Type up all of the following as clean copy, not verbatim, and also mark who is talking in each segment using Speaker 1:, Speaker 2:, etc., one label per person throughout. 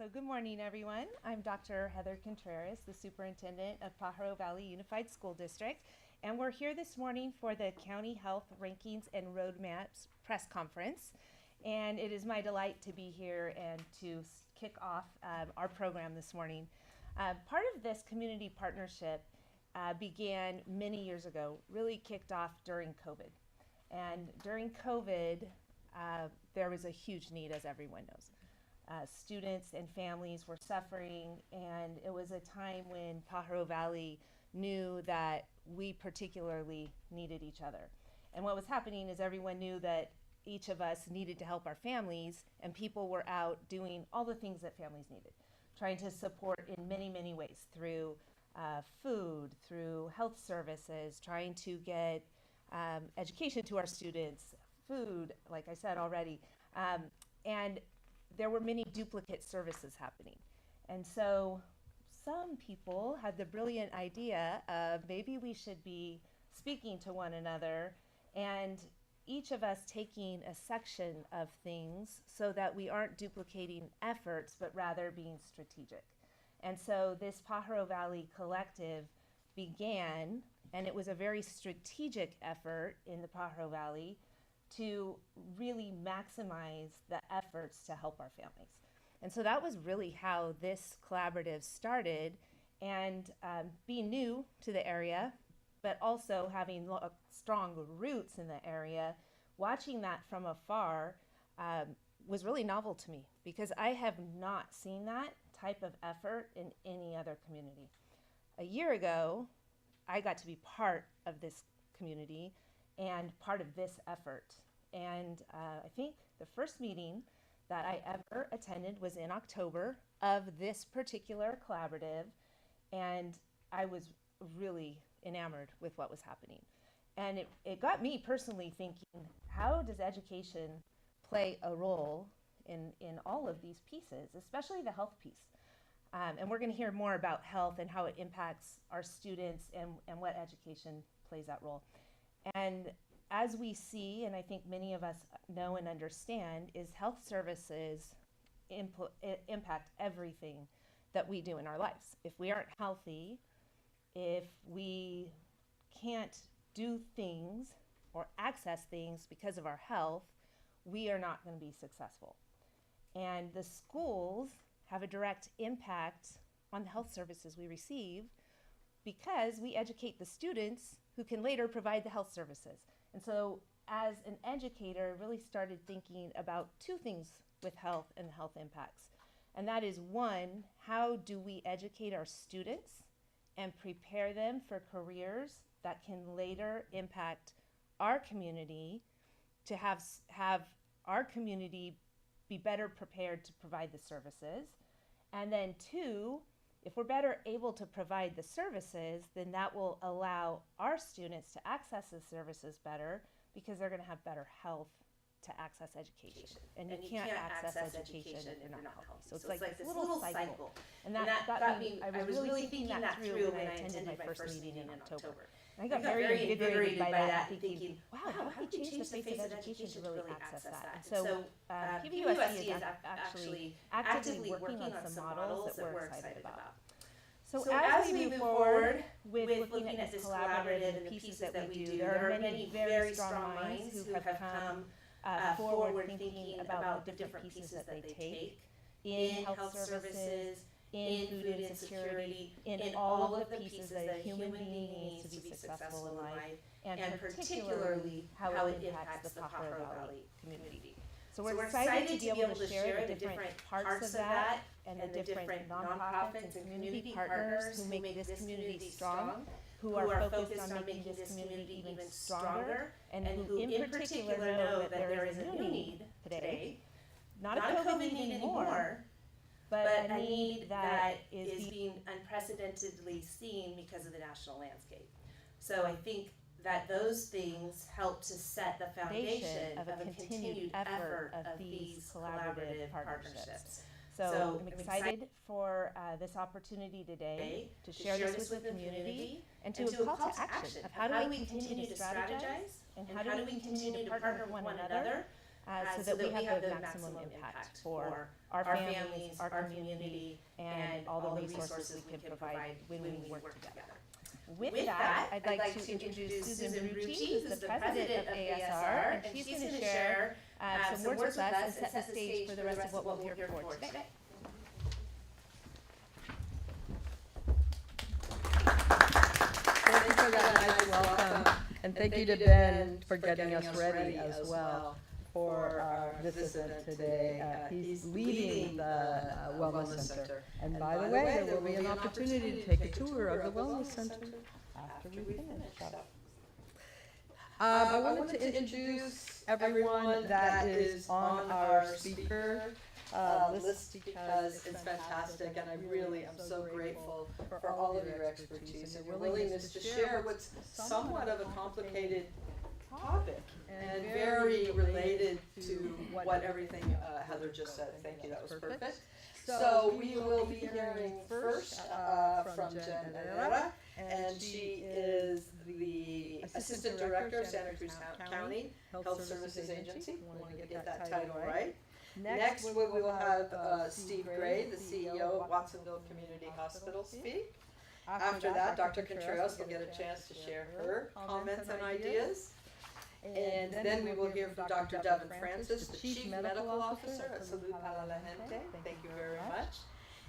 Speaker 1: So good morning, everyone. I'm Dr. Heather Contreras, the Superintendent of Pajaro Valley Unified School District, and we're here this morning for the County Health Rankings and Roadmaps press conference. And it is my delight to be here and to kick off our program this morning. Part of this community partnership began many years ago, really kicked off during COVID. And during COVID, there was a huge need, as everyone knows. Students and families were suffering, and it was a time when Pajaro Valley knew that we particularly needed each other. And what was happening is everyone knew that each of us needed to help our families, and people were out doing all the things that families needed, trying to support in many, many ways, through food, through health services, trying to get education to our students, food, like I said already, and there were many duplicate services happening. And so some people had the brilliant idea of maybe we should be speaking to one another and each of us taking a section of things so that we aren't duplicating efforts, but rather being strategic. And so this Pajaro Valley Collective began, and it was a very strategic effort in the Pajaro Valley to really maximize the efforts to help our families. And so that was really how this collaborative started, and being new to the area, but also having strong roots in the area, watching that from afar was really novel to me because I have not seen that type of effort in any other community. A year ago, I got to be part of this community and part of this effort. And I think the first meeting that I ever attended was in October of this particular collaborative, and I was really enamored with what was happening. And it got me personally thinking, how does education play a role in all of these pieces, especially the health piece? And we're going to hear more about health and how it impacts our students and what education plays that role. And as we see, and I think many of us know and understand, is health services impact everything that we do in our lives. If we aren't healthy, if we can't do things or access things because of our health, we are not going to be successful. And the schools have a direct impact on the health services we receive because we educate the students who can later provide the health services. And so as an educator, I really started thinking about two things with health and health impacts. And that is, one, how do we educate our students and prepare them for careers that can later impact our community, to have our community be better prepared to provide the services. And then two, if we're better able to provide the services, then that will allow our students to access the services better because they're going to have better health to access education. And you can't access education if you're not healthy. So it's like this little cycle. And that got me, I was really thinking that through when I attended my first meeting in October. And I got very invigorated by that, thinking, wow, how can we change the face of education to really access that? And so PVUSD is actually actively working on some models that we're excited about. So as we move forward with looking at this collaborative and the pieces that we do, there are many very strong minds who have come forward thinking about the different pieces that they take in health services, in food insecurity, in all of the pieces that a human being needs to be successful in life, and particularly how it impacts the Pajaro Valley community. So we're excited to be able to share the different parts of that and the different nonprofits and community partners who make this community strong, who are focused on making this community even stronger, and who in particular know that there is a new need today, not a COVID need anymore, but a need that is being unprecedentedly seen because of the national landscape. So I think that those things help to set the foundation of a continued effort of these collaborative partnerships. So I'm excited for this opportunity today to share this with the community and to a call to action of how do we continue to strategize and how do we continue to partner with one another so that we have the maximum impact for our families, our community, and all the resources we can provide when we work together. With that, I'd like to introduce Susan Rucci, who's the president of ASR, and she's going to share some words with us and set the stage for the rest of what we'll hear for today.
Speaker 2: Thanks for that nice welcome, and thank you to Ben for getting us ready as well for this event today. He's leading the Wellness Center, and by the way, there will be an opportunity to take a tour of the Wellness Center after we finish. I wanted to introduce everyone that is on our speaker list because it's fantastic, and I really am so grateful for all of your expertise and your willingness to share what's somewhat of a complicated topic and very related to what everything Heather just said. Thank you, that was perfect. So we will be hearing first from Jen Herrera, and she is the Assistant Director of Santa Cruz County Health Services Agency. I want to get that title right. Next, we will have Steve Gray, the CEO of Watsonville Community Hospital, speak. After that, Dr. Contreras will get a chance to share her comments and ideas. And then we will hear from Dr. Devin Francis, the Chief Medical Officer at Salud para la Gente. Thank you very much.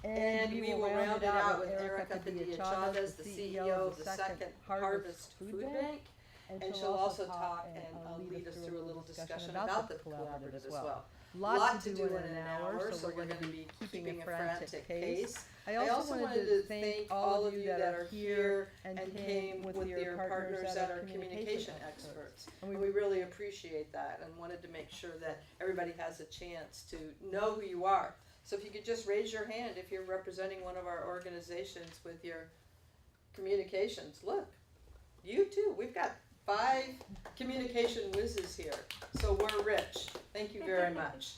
Speaker 2: And we will round it out with Erica Padilla Chavez, the CEO of the Second Harvest Food Bank. And she'll also talk and lead us through a little discussion about the collaborative as well. Lot to do in an hour, so we're going to be keeping a frantic pace. I also wanted to thank all of you that are here and came with your partners that are communication experts. And we really appreciate that and wanted to make sure that everybody has a chance to know who you are. So if you could just raise your hand if you're representing one of our organizations with your communications. Look, you too. We've got 5 communication whizzes here, so we're rich. Thank you very much.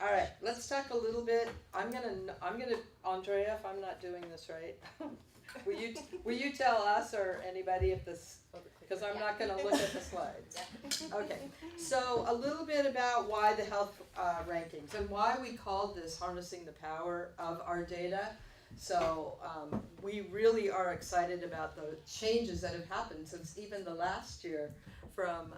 Speaker 2: All right, let's talk a little bit. I'm gonna, Andrea, if I'm not doing this right, will you tell us or anybody if this, because I'm not gonna look at the slides. Okay, so a little bit about why the health rankings and why we called this Harnessing the Power of Our Data. So we really are excited about the changes that have happened since even the last year from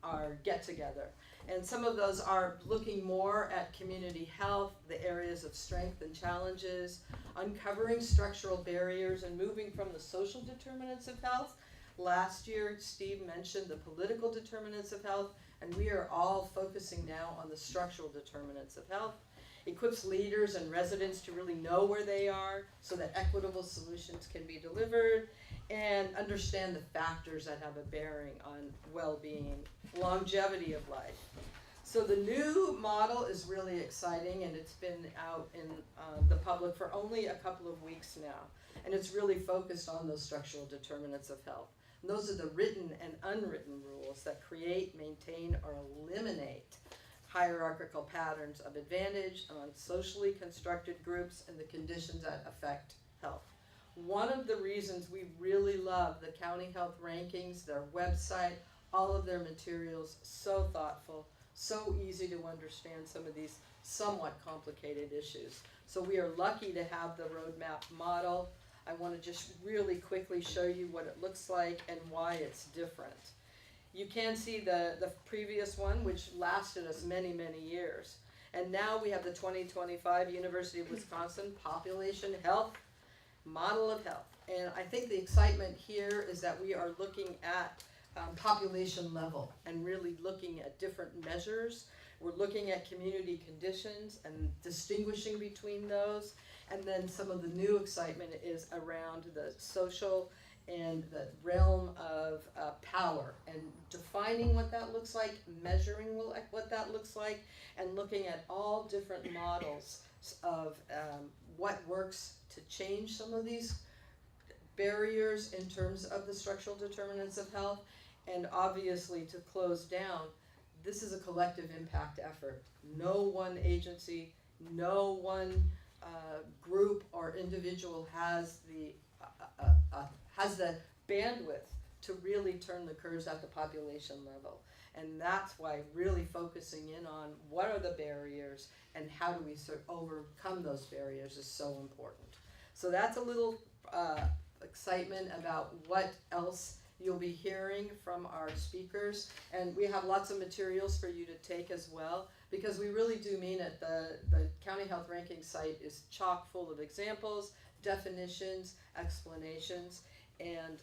Speaker 2: our get-together. And some of those are looking more at community health, the areas of strength and challenges, uncovering structural barriers and moving from the social determinants of health. Last year, Steve mentioned the political determinants of health, and we are all focusing now on the structural determinants of health. Equips leaders and residents to really know where they are so that equitable solutions can be delivered, and understand the factors that have a bearing on well-being, longevity of life. So the new model is really exciting, and it's been out in the public for only a couple of weeks now, and it's really focused on those structural determinants of health. And those are the written and unwritten rules that create, maintain, or eliminate hierarchical patterns of advantage on socially constructed groups and the conditions that affect health. One of the reasons we really love the county health rankings, their website, all of their materials, so thoughtful, so easy to understand some of these somewhat complicated issues. So we are lucky to have the roadmap model. I want to just really quickly show you what it looks like and why it's different. You can see the previous one, which lasted us many, many years. And now we have the 2025 University of Wisconsin Population Health Model of Health. And I think the excitement here is that we are looking at population level and really looking at different measures. We're looking at community conditions and distinguishing between those. And then some of the new excitement is around the social and the realm of power and defining what that looks like, measuring what that looks like, and looking at all different models of what works to change some of these barriers in terms of the structural determinants of health. And obviously, to close down, this is a collective impact effort. No one agency, no one group or individual has the bandwidth to really turn the curves at the population level. And that's why really focusing in on what are the barriers and how do we overcome those barriers is so important. So that's a little excitement about what else you'll be hearing from our speakers. And we have lots of materials for you to take as well, because we really do mean it. The County Health Ranking site is chock full of examples, definitions, explanations, and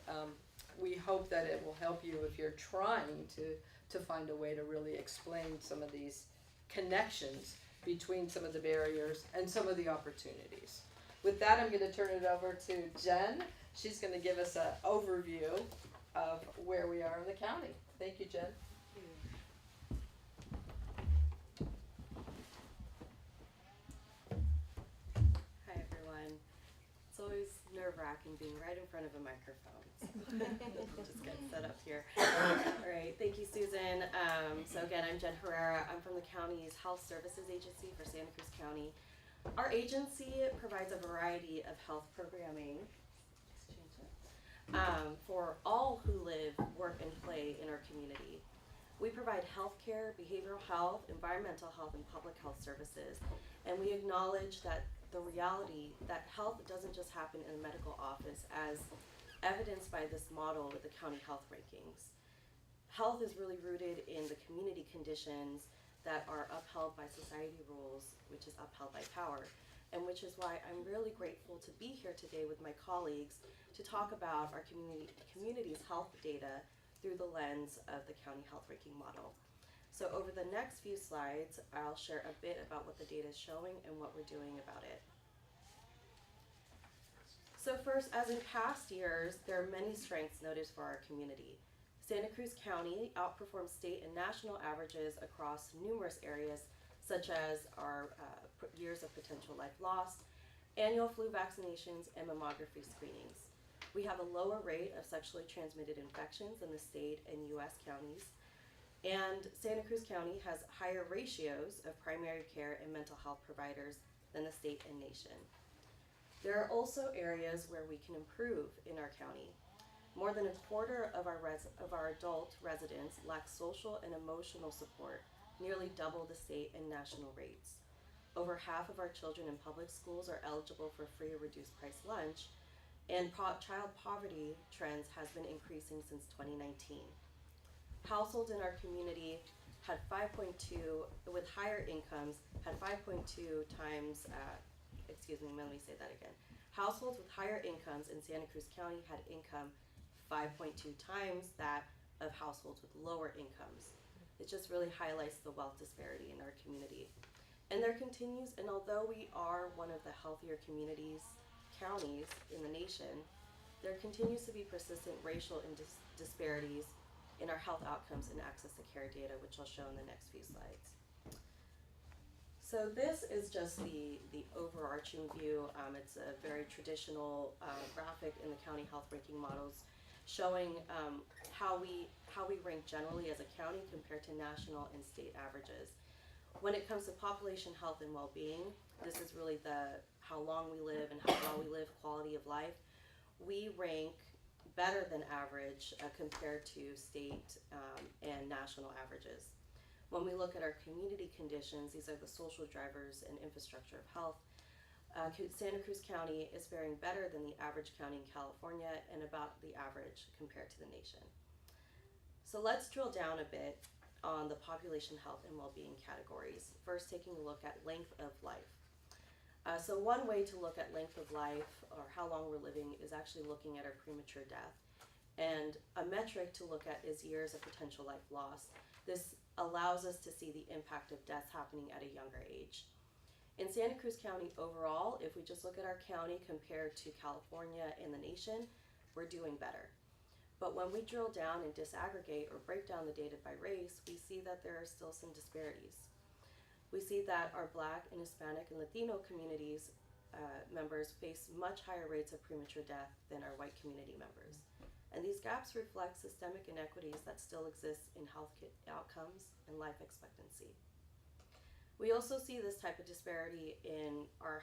Speaker 2: we hope that it will help you if you're trying to find a way to really explain some of these connections between some of the barriers and some of the opportunities. With that, I'm going to turn it over to Jen. She's going to give us an overview of where we are in the county. Thank you, Jen.
Speaker 3: Hi, everyone. It's always nerve-wracking being right in front of a microphone. Just getting set up here. All right, thank you, Susan. So again, I'm Jen Herrera. I'm from the county's Health Services Agency for Santa Cruz County. Our agency provides a variety of health programming for all who live, work, and play in our community. We provide healthcare, behavioral health, environmental health, and public health services. And we acknowledge that the reality that health doesn't just happen in a medical office, as evidenced by this model with the county health rankings. Health is really rooted in the community conditions that are upheld by society rules, which is upheld by power, and which is why I'm really grateful to be here today with my colleagues to talk about our community's health data through the lens of the county health ranking model. So over the next few slides, I'll share a bit about what the data is showing and what we're doing about it. So first, as in past years, there are many strengths noted for our community. Santa Cruz County outperforms state and national averages across numerous areas, such as our years of potential life lost, annual flu vaccinations, and mammography screenings. We have a lower rate of sexually transmitted infections than the state and U.S. counties, and Santa Cruz County has higher ratios of primary care and mental health providers than the state and nation. There are also areas where we can improve in our county. More than a quarter of our adult residents lack social and emotional support, nearly double the state and national rates. Over half of our children in public schools are eligible for free or reduced price lunch, and child poverty trends has been increasing since 2019. Households in our community had 5.2, with higher incomes, had 5.2 times, let me say that again. Households with higher incomes in Santa Cruz County had income 5.2 times that of households with lower incomes. It just really highlights the wealth disparity in our community. And there continues, and although we are one of the healthier counties in the nation, there continues to be persistent racial disparities in our health outcomes and access to care data, which I'll show in the next few slides. So this is just the overarching view. It's a very traditional graphic in the county health ranking models, showing how we rank generally as a county compared to national and state averages. When it comes to population health and well-being, this is really how long we live and how well we live, quality of life. We rank better than average compared to state and national averages. When we look at our community conditions, these are the social drivers and infrastructure of health. Santa Cruz County is faring better than the average county in California and about the average compared to the nation. So let's drill down a bit on the population health and well-being categories. First, taking a look at length of life. So one way to look at length of life, or how long we're living, is actually looking at our premature death. And a metric to look at is years of potential life lost. This allows us to see the impact of deaths happening at a younger age. In Santa Cruz County overall, if we just look at our county compared to California and the nation, we're doing better. But when we drill down and disaggregate or break down the data by race, we see that there are still some disparities. We see that our Black and Hispanic and Latino communities members face much higher rates of premature death than our white community members. And these gaps reflect systemic inequities that still exist in health outcomes and life expectancy. We also see this type of disparity in our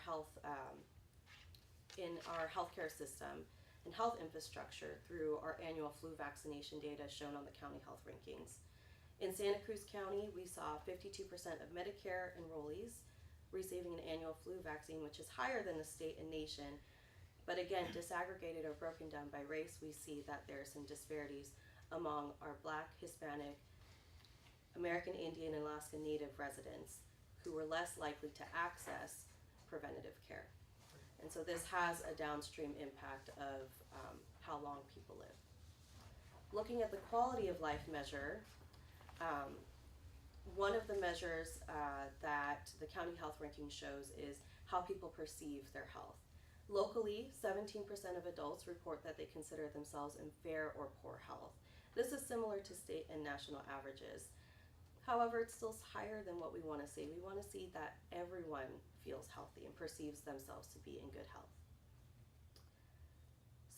Speaker 3: healthcare system. and health infrastructure through our annual flu vaccination data shown on the county health rankings. In Santa Cruz County, we saw 52% of Medicare enrollees receiving an annual flu vaccine, which is higher than the state and nation. But again, disaggregated or broken down by race, we see that there are some disparities among our Black, Hispanic, American Indian, and Alaska Native residents who were less likely to access preventative care. And so this has a downstream impact of how long people live. Looking at the quality of life measure, one of the measures that the county health ranking shows is how people perceive their health. Locally, 17% of adults report that they consider themselves in fair or poor health. This is similar to state and national averages. However, it's still higher than what we want to see. We want to see that everyone feels healthy and perceives themselves to be in good health.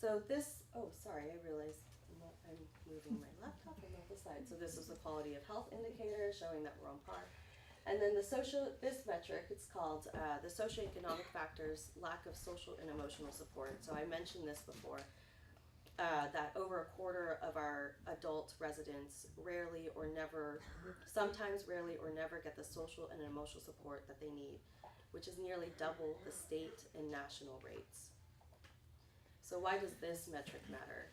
Speaker 3: So this, oh, sorry, I realized I'm moving my laptop and not the slide. So this is the quality of health indicator showing that we're on par. And then this metric, it's called the socioeconomic factors, lack of social and emotional support. So I mentioned this before, that over a quarter of our adult residents rarely or never, sometimes rarely or never get the social and emotional support that they need, which is nearly double the state and national rates. So why does this metric matter?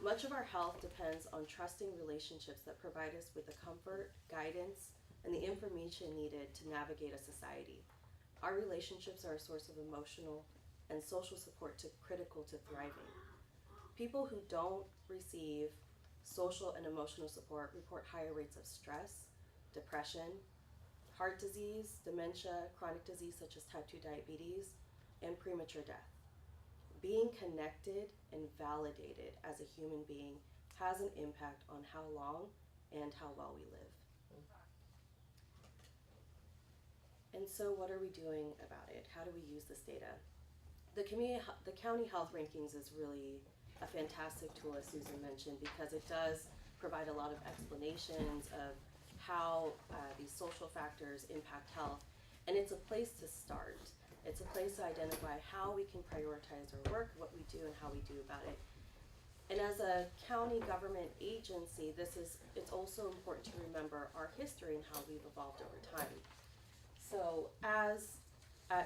Speaker 3: Much of our health depends on trusting relationships that provide us with the comfort, guidance, and the information needed to navigate a society. Our relationships are a source of emotional and social support critical to thriving. People who don't receive social and emotional support report higher rates of stress, depression, heart disease, dementia, chronic disease such as type 2 diabetes, and premature death. Being connected and validated as a human being has an impact on how long and how well we live. And so what are we doing about it? How do we use this data? The county health rankings is really a fantastic tool, as Susan mentioned, because it does provide a lot of explanations of how these social factors impact health. And it's a place to start. It's a place to identify how we can prioritize our work, what we do, and how we do about it. And as a county government agency, it's also important to remember our history and how we've evolved over time. So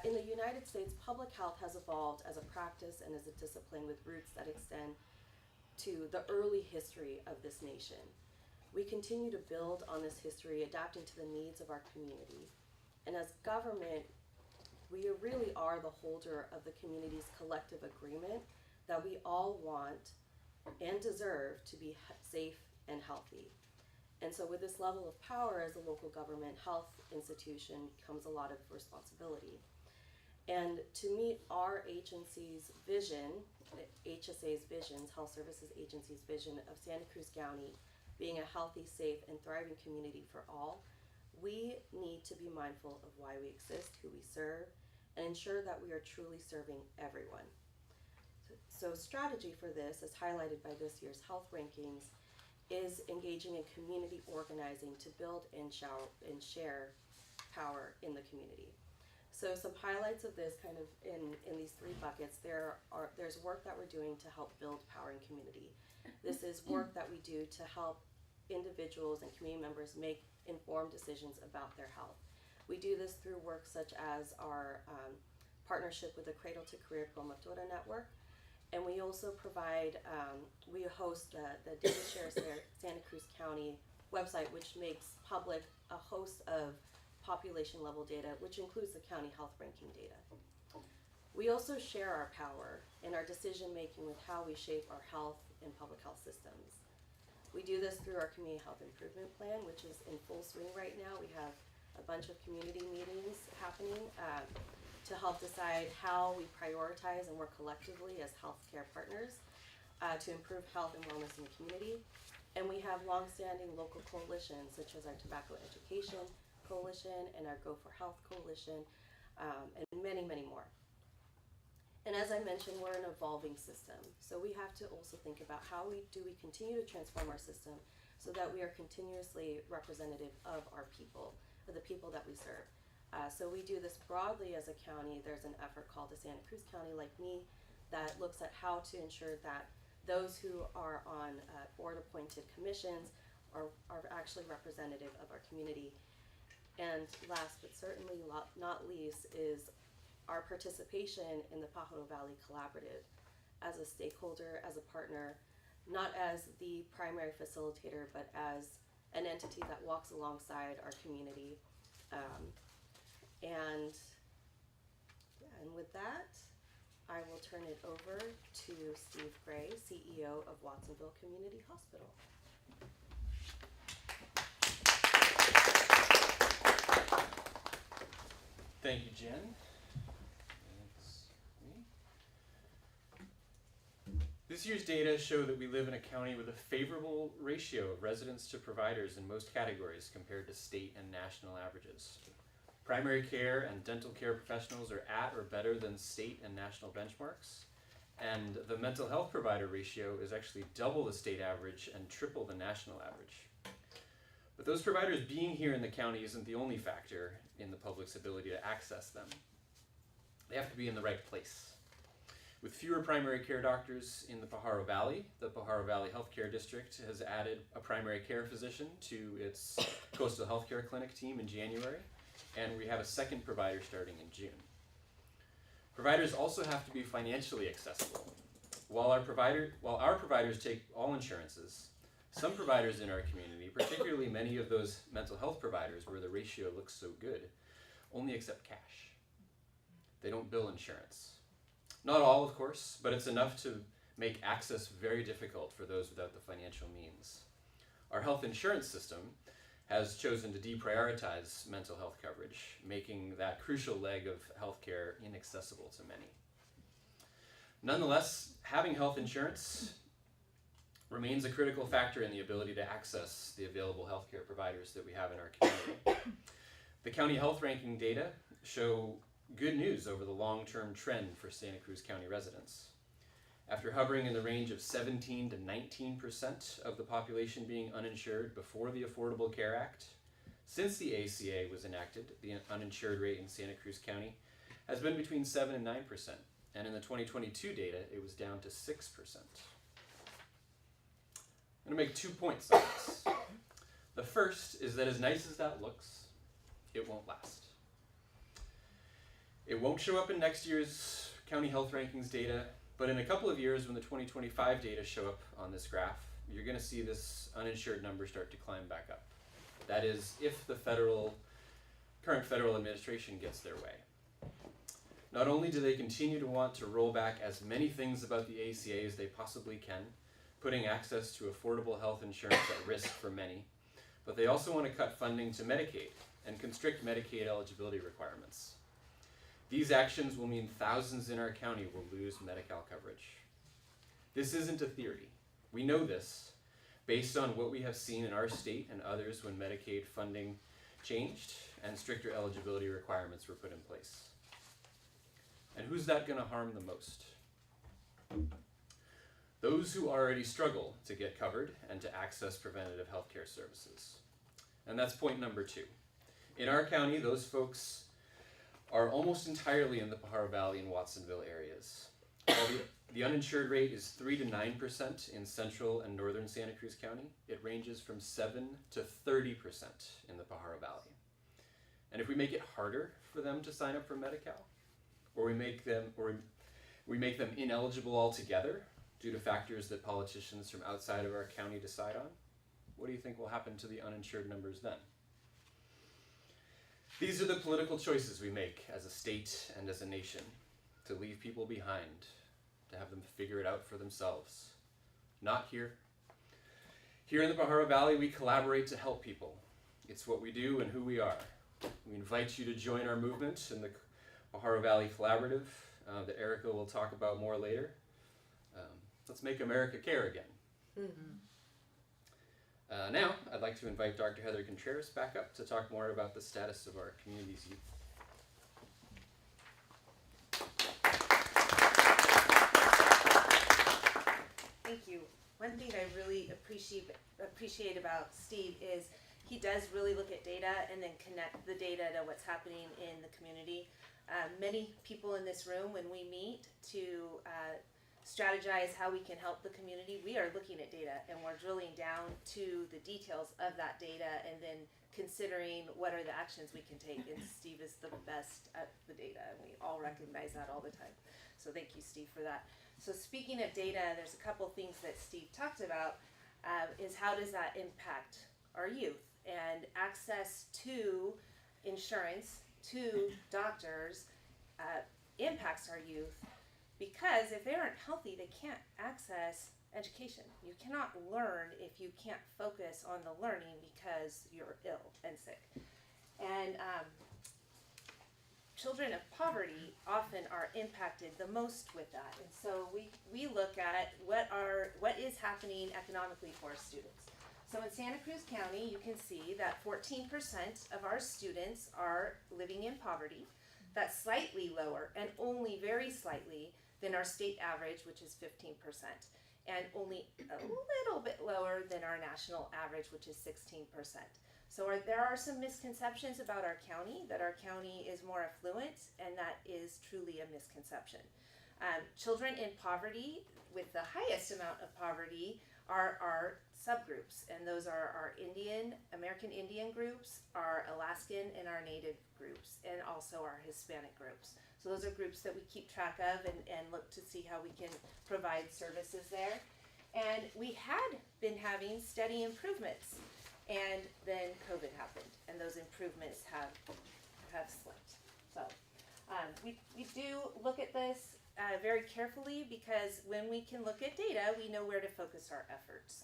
Speaker 3: in the United States, public health has evolved as a practice and as a discipline with roots that extend to the early history of this nation. We continue to build on this history, adapting to the needs of our community. And as government, we really are the holder of the community's collective agreement that we all want and deserve to be safe and healthy. And so with this level of power as a local government health institution comes a lot of responsibility. And to meet our agency's vision, HSA's visions, Health Services Agency's vision of Santa Cruz County being a healthy, safe, and thriving community for all, we need to be mindful of why we exist, who we serve, and ensure that we are truly serving everyone. So strategy for this, as highlighted by this year's health rankings, is engaging in community organizing to build and share power in the community. So some highlights of this kind of in these three buckets, there's work that we're doing to help build power in community. This is work that we do to help individuals and community members make informed decisions about their health. We do this through work such as our partnership with the Cradle to Career Promotora Network. And we also provide, we host the Data Share Santa Cruz County website, which makes public a host of population level data, which includes the county health ranking data. We also share our power in our decision making with how we shape our health and public health systems. We do this through our community health improvement plan, which is in full swing right now. We have a bunch of community meetings happening to help decide how we prioritize and work collectively as healthcare partners to improve health and wellness in the community. And we have longstanding local coalitions such as our Tobacco Education Coalition and our Go for Health Coalition, and many, many more. And as I mentioned, we're an evolving system. So we have to also think about how we continue to transform our system so that we are continuously representative of our people, of the people that we serve. So we do this broadly as a county. There's an effort called the Santa Cruz County Like Me that looks at how to ensure that those who are on board-appointed commissions are actually representative of our community. And last but certainly not least is our participation in the Pajaro Valley Collaborative as a stakeholder, as a partner, not as the primary facilitator, but as an entity that walks alongside our community. And with that, I will turn it over to Steve Gray, CEO of Watsonville Community Hospital.
Speaker 4: Thank you, Jen. This year's data show that we live in a county with a favorable ratio of residents to providers in most categories compared to state and national averages. Primary care and dental care professionals are at or better than state and national benchmarks, and the mental health provider ratio is actually double the state average and triple the national average. But those providers being here in the county isn't the only factor in the public's ability to access them. They have to be in the right place. With fewer primary care doctors in the Pajaro Valley Healthcare District has added a primary care physician to its coastal healthcare clinic team in January, and we have a second provider starting in June. Providers also have to be financially accessible. While our providers take all insurances, some providers in our community, particularly many of those mental health providers where the ratio looks so good, only accept cash. They don't bill insurance. Not all, of course, but it's enough to make access very difficult for those without the financial means. Our health insurance system has chosen to deprioritize mental health coverage, making that crucial leg of healthcare inaccessible to many. Nonetheless, having health insurance remains a critical factor in the ability to access the available healthcare providers that we have in our community. The county health ranking data show good news over the long-term trend for Santa Cruz County residents. After hovering in the range of 17 to 19% of the population being uninsured before the Affordable Care Act, since the ACA was enacted, the uninsured rate in Santa Cruz County has been between 7 and 9%, and in the 2022 data, it was down to 6%. I'm going to make 2 points on this. The first is that as nice as that looks, it won't last. It won't show up in next year's county health rankings data, but in a couple of years when the 2025 data show up on this graph, you're going to see this uninsured number start to climb back up. That is, if the current federal administration gets their way. Not only do they continue to want to roll back as many things about the ACA as they possibly can, putting access to affordable health insurance at risk for many, but they also want to cut funding to Medicaid and constrict Medicaid eligibility requirements. These actions will mean thousands in our county will lose Medi-Cal coverage. This isn't a theory. We know this based on what we have seen in our state and others when Medicaid funding changed and stricter eligibility requirements were put in place. And who's that going to harm the most? Those who already struggle to get covered and to access preventative health care services. And that's point number 2. In our county, those folks are almost entirely in the Pajaro Valley and Watsonville areas. While the uninsured rate is 3 to 9% in central and northern Santa Cruz County, it ranges from 7 to 30% in the Pajaro Valley. And if we make it harder for them to sign up for Medi-Cal, or we make them ineligible altogether due to factors that politicians from outside of our county decide on, what do you think will happen to the uninsured numbers then? These are the political choices we make as a state and as a nation, to leave people behind, to have them figure it out for themselves. Not here. Here in the Pajaro Valley, we collaborate to help people. It's what we do and who we are. We invite you to join our movement in the Pajaro Valley Collaborative that Erica will talk about more later. Let's make America care again.
Speaker 3: Mm-hmm.
Speaker 4: Now, I'd like to invite Dr. Heather Contreras back up to talk more about the status of our community's youth.
Speaker 1: Thank you. One thing I really appreciate about Steve is he does really look at data and then connect the data to what's happening in the community. many people in this room, when we meet to strategize how we can help the community, we are looking at data and we're drilling down to the details of that data and then considering what are the actions we can take. And Steve is the best at the data, and we all recognize that all the time. So thank you, Steve, for that. So speaking of data, there's a couple things that Steve talked about, is how does that impact our youth and access to insurance, to doctors, impacts our youth, because if they aren't healthy, they can't access education. You cannot learn if you can't focus on the learning because you're ill and sick. And children of poverty often are impacted the most with that. And so we look at what is happening economically for our students. So in Santa Cruz County, you can see that 14% of our students are living in poverty. That's slightly lower, and only very slightly, than our state average, which is 15%, and only a little bit lower than our national average, which is 16%. So there are some misconceptions about our county, that our county is more affluent, and that is truly a misconception. Children in poverty, with the highest amount of poverty, are our subgroups, and those are our American Indian groups, our Alaskan and our Native groups, and also our Hispanic groups. So those are groups that we keep track of and look to see how we can provide services there. And we had been having steady improvements, and then COVID happened, and those improvements have slipped. So we do look at this very carefully, because when we can look at data, we know where to focus our efforts.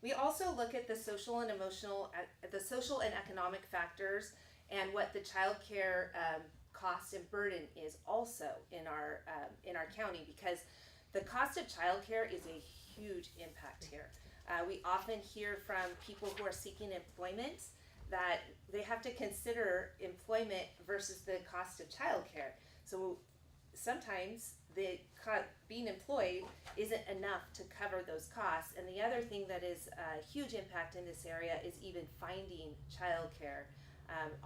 Speaker 1: We also look at the social and economic factors and what the child care cost and burden is also in our county, because the cost of childcare is a huge impact here. We often hear from people who are seeking employment that they have to consider employment versus the cost of childcare. So sometimes being employed isn't enough to cover those costs. And the other thing that is a huge impact in this area is even finding childcare.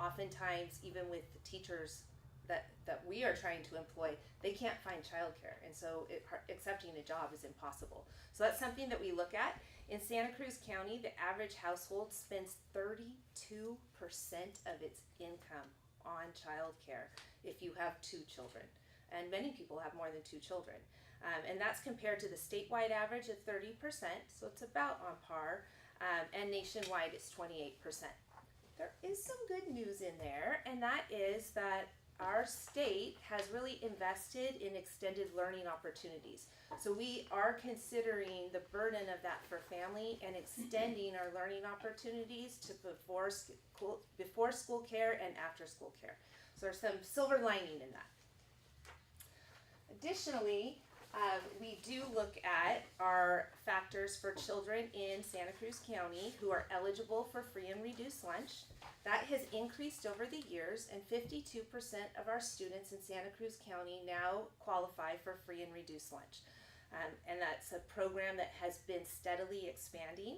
Speaker 1: Oftentimes, even with the teachers that we are trying to employ, they can't find childcare, and so accepting a job is impossible. So that's something that we look at. In Santa Cruz County, the average household spends 32% of its income on childcare if you have 2 children, and many people have more than 2 children. And that's compared to the statewide average of 30%, so it's about on par, and nationwide it's 28%. There is some good news in there, and that is that our state has really invested in extended learning opportunities. So we are considering the burden of that for family and extending our learning opportunities to before school care and after school care. So there's some silver lining in that. Additionally, we do look at our factors for children in Santa Cruz County who are eligible for free and reduced lunch. That has increased over the years, and 52% of our students in Santa Cruz County now qualify for free and reduced lunch. And that's a program that has been steadily expanding.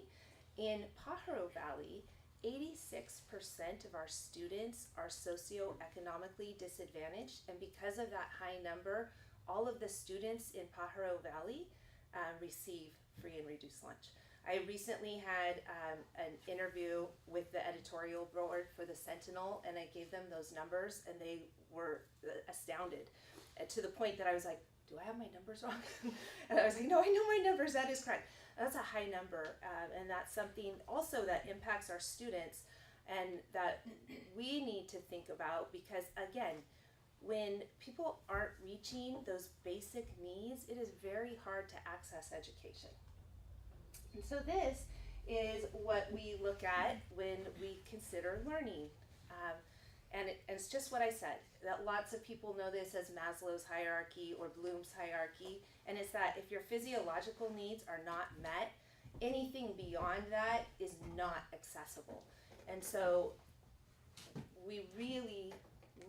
Speaker 1: In Pajaro Valley, 86% of our students are socioeconomically disadvantaged, and because of that high number, all of the students in Pajaro Valley receive free and reduced lunch. I recently had an interview with the editorial board for the Sentinel, and I gave them those numbers, and they were astounded to the point that I was like, do I have my numbers wrong? And I was like, no, I know my numbers, that is correct. That's a high number, and that's something also that impacts our students and that we need to think about, because again, when people aren't reaching those basic needs, it is very hard to access education. And so this is what we look at when we consider learning. And it's just what I said, that lots of people know this as Maslow's hierarchy or Bloom's hierarchy, and it's that if your physiological needs are not met, anything beyond that is not accessible. And so we really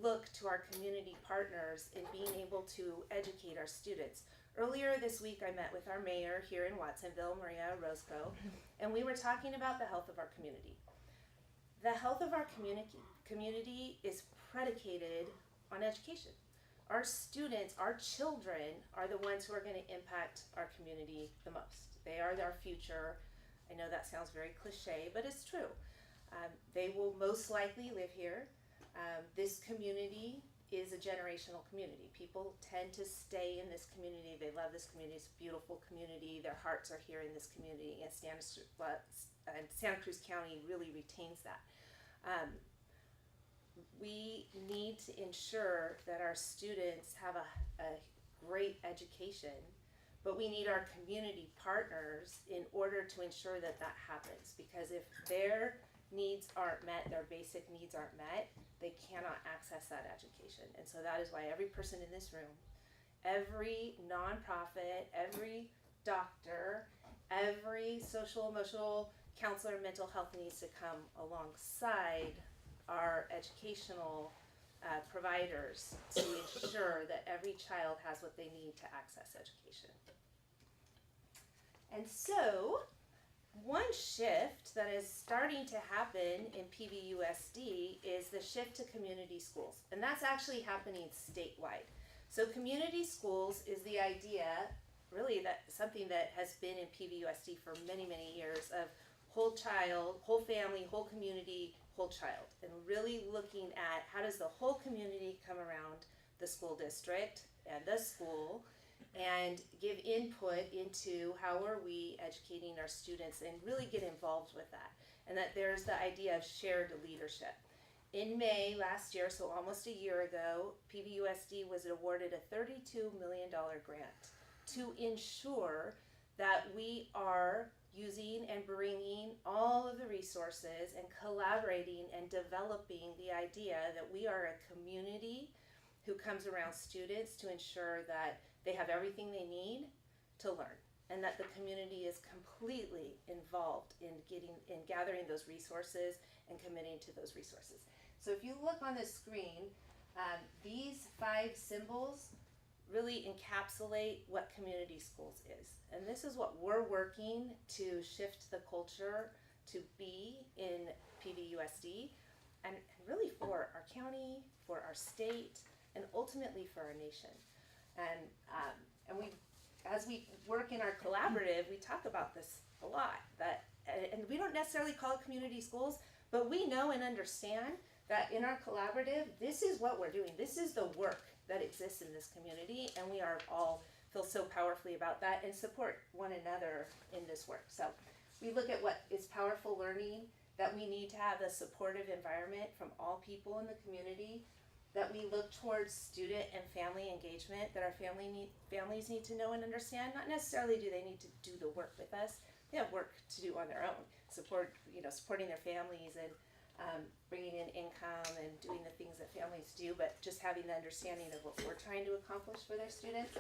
Speaker 1: look to our community partners in being able to educate our students. Earlier this week, I met with our mayor here in Watsonville, Maria Orozco, and we were talking about the health of our community. the health of our community is predicated on education. Our students, our children, are the ones who are going to impact our community the most. They are our future. I know that sounds very cliche, but it's true. They will most likely live here. This community is a generational community. People tend to stay in this community. They love this community. It's a beautiful community. Their hearts are here in this community, and Santa Cruz County really retains that. We need to ensure that our students have a great education, but we need our community partners in order to ensure that that happens, because if their needs aren't met, their basic needs aren't met, they cannot access that education. And so that is why every person in this room, every nonprofit, every doctor, every social emotional counselor, mental health needs to come alongside our educational providers to ensure that every child has what they need to access education. And so, one shift that is starting to happen in PVUSD is the shift to community schools. And that's actually happening statewide. So community schools is the idea, really, that something that has been in PVUSD for many, many years, of whole child, whole family, whole community, whole child. And really looking at how does the whole community come around the school district and the school and give input into how are we educating our students, and really get involved with that. And that there's the idea of shared leadership. In May last year, so almost a year ago, PVUSD was awarded a $32 million grant to ensure that we are using and bringing all of the resources and collaborating and developing the idea that we are a community who comes around students to ensure that they have everything they need to learn, and that the community is completely involved in gathering those resources and committing to those resources. So if you look on the screen, these 5 symbols really encapsulate what community schools is. And this is what we're working to shift the culture to be in PVUSD, and really for our county, for our state, and ultimately for our nation. And we, as we work in our collaborative, we talk about this a lot. And we don't necessarily call it community schools, but we know and understand that in our collaborative, this is what we're doing. This is the work that exists in this community, and we are all feel so powerfully about that and support one another in this work. So we look at what is powerful learning, that we need to have a supportive environment from all people in the community, that we look towards student and family engagement, that our families need to know and understand. Not necessarily do they need to do the work with us, they have work to do on their own, supporting their families and bringing in income and doing the things that families do, but just having the understanding of what we're trying to accomplish for their students.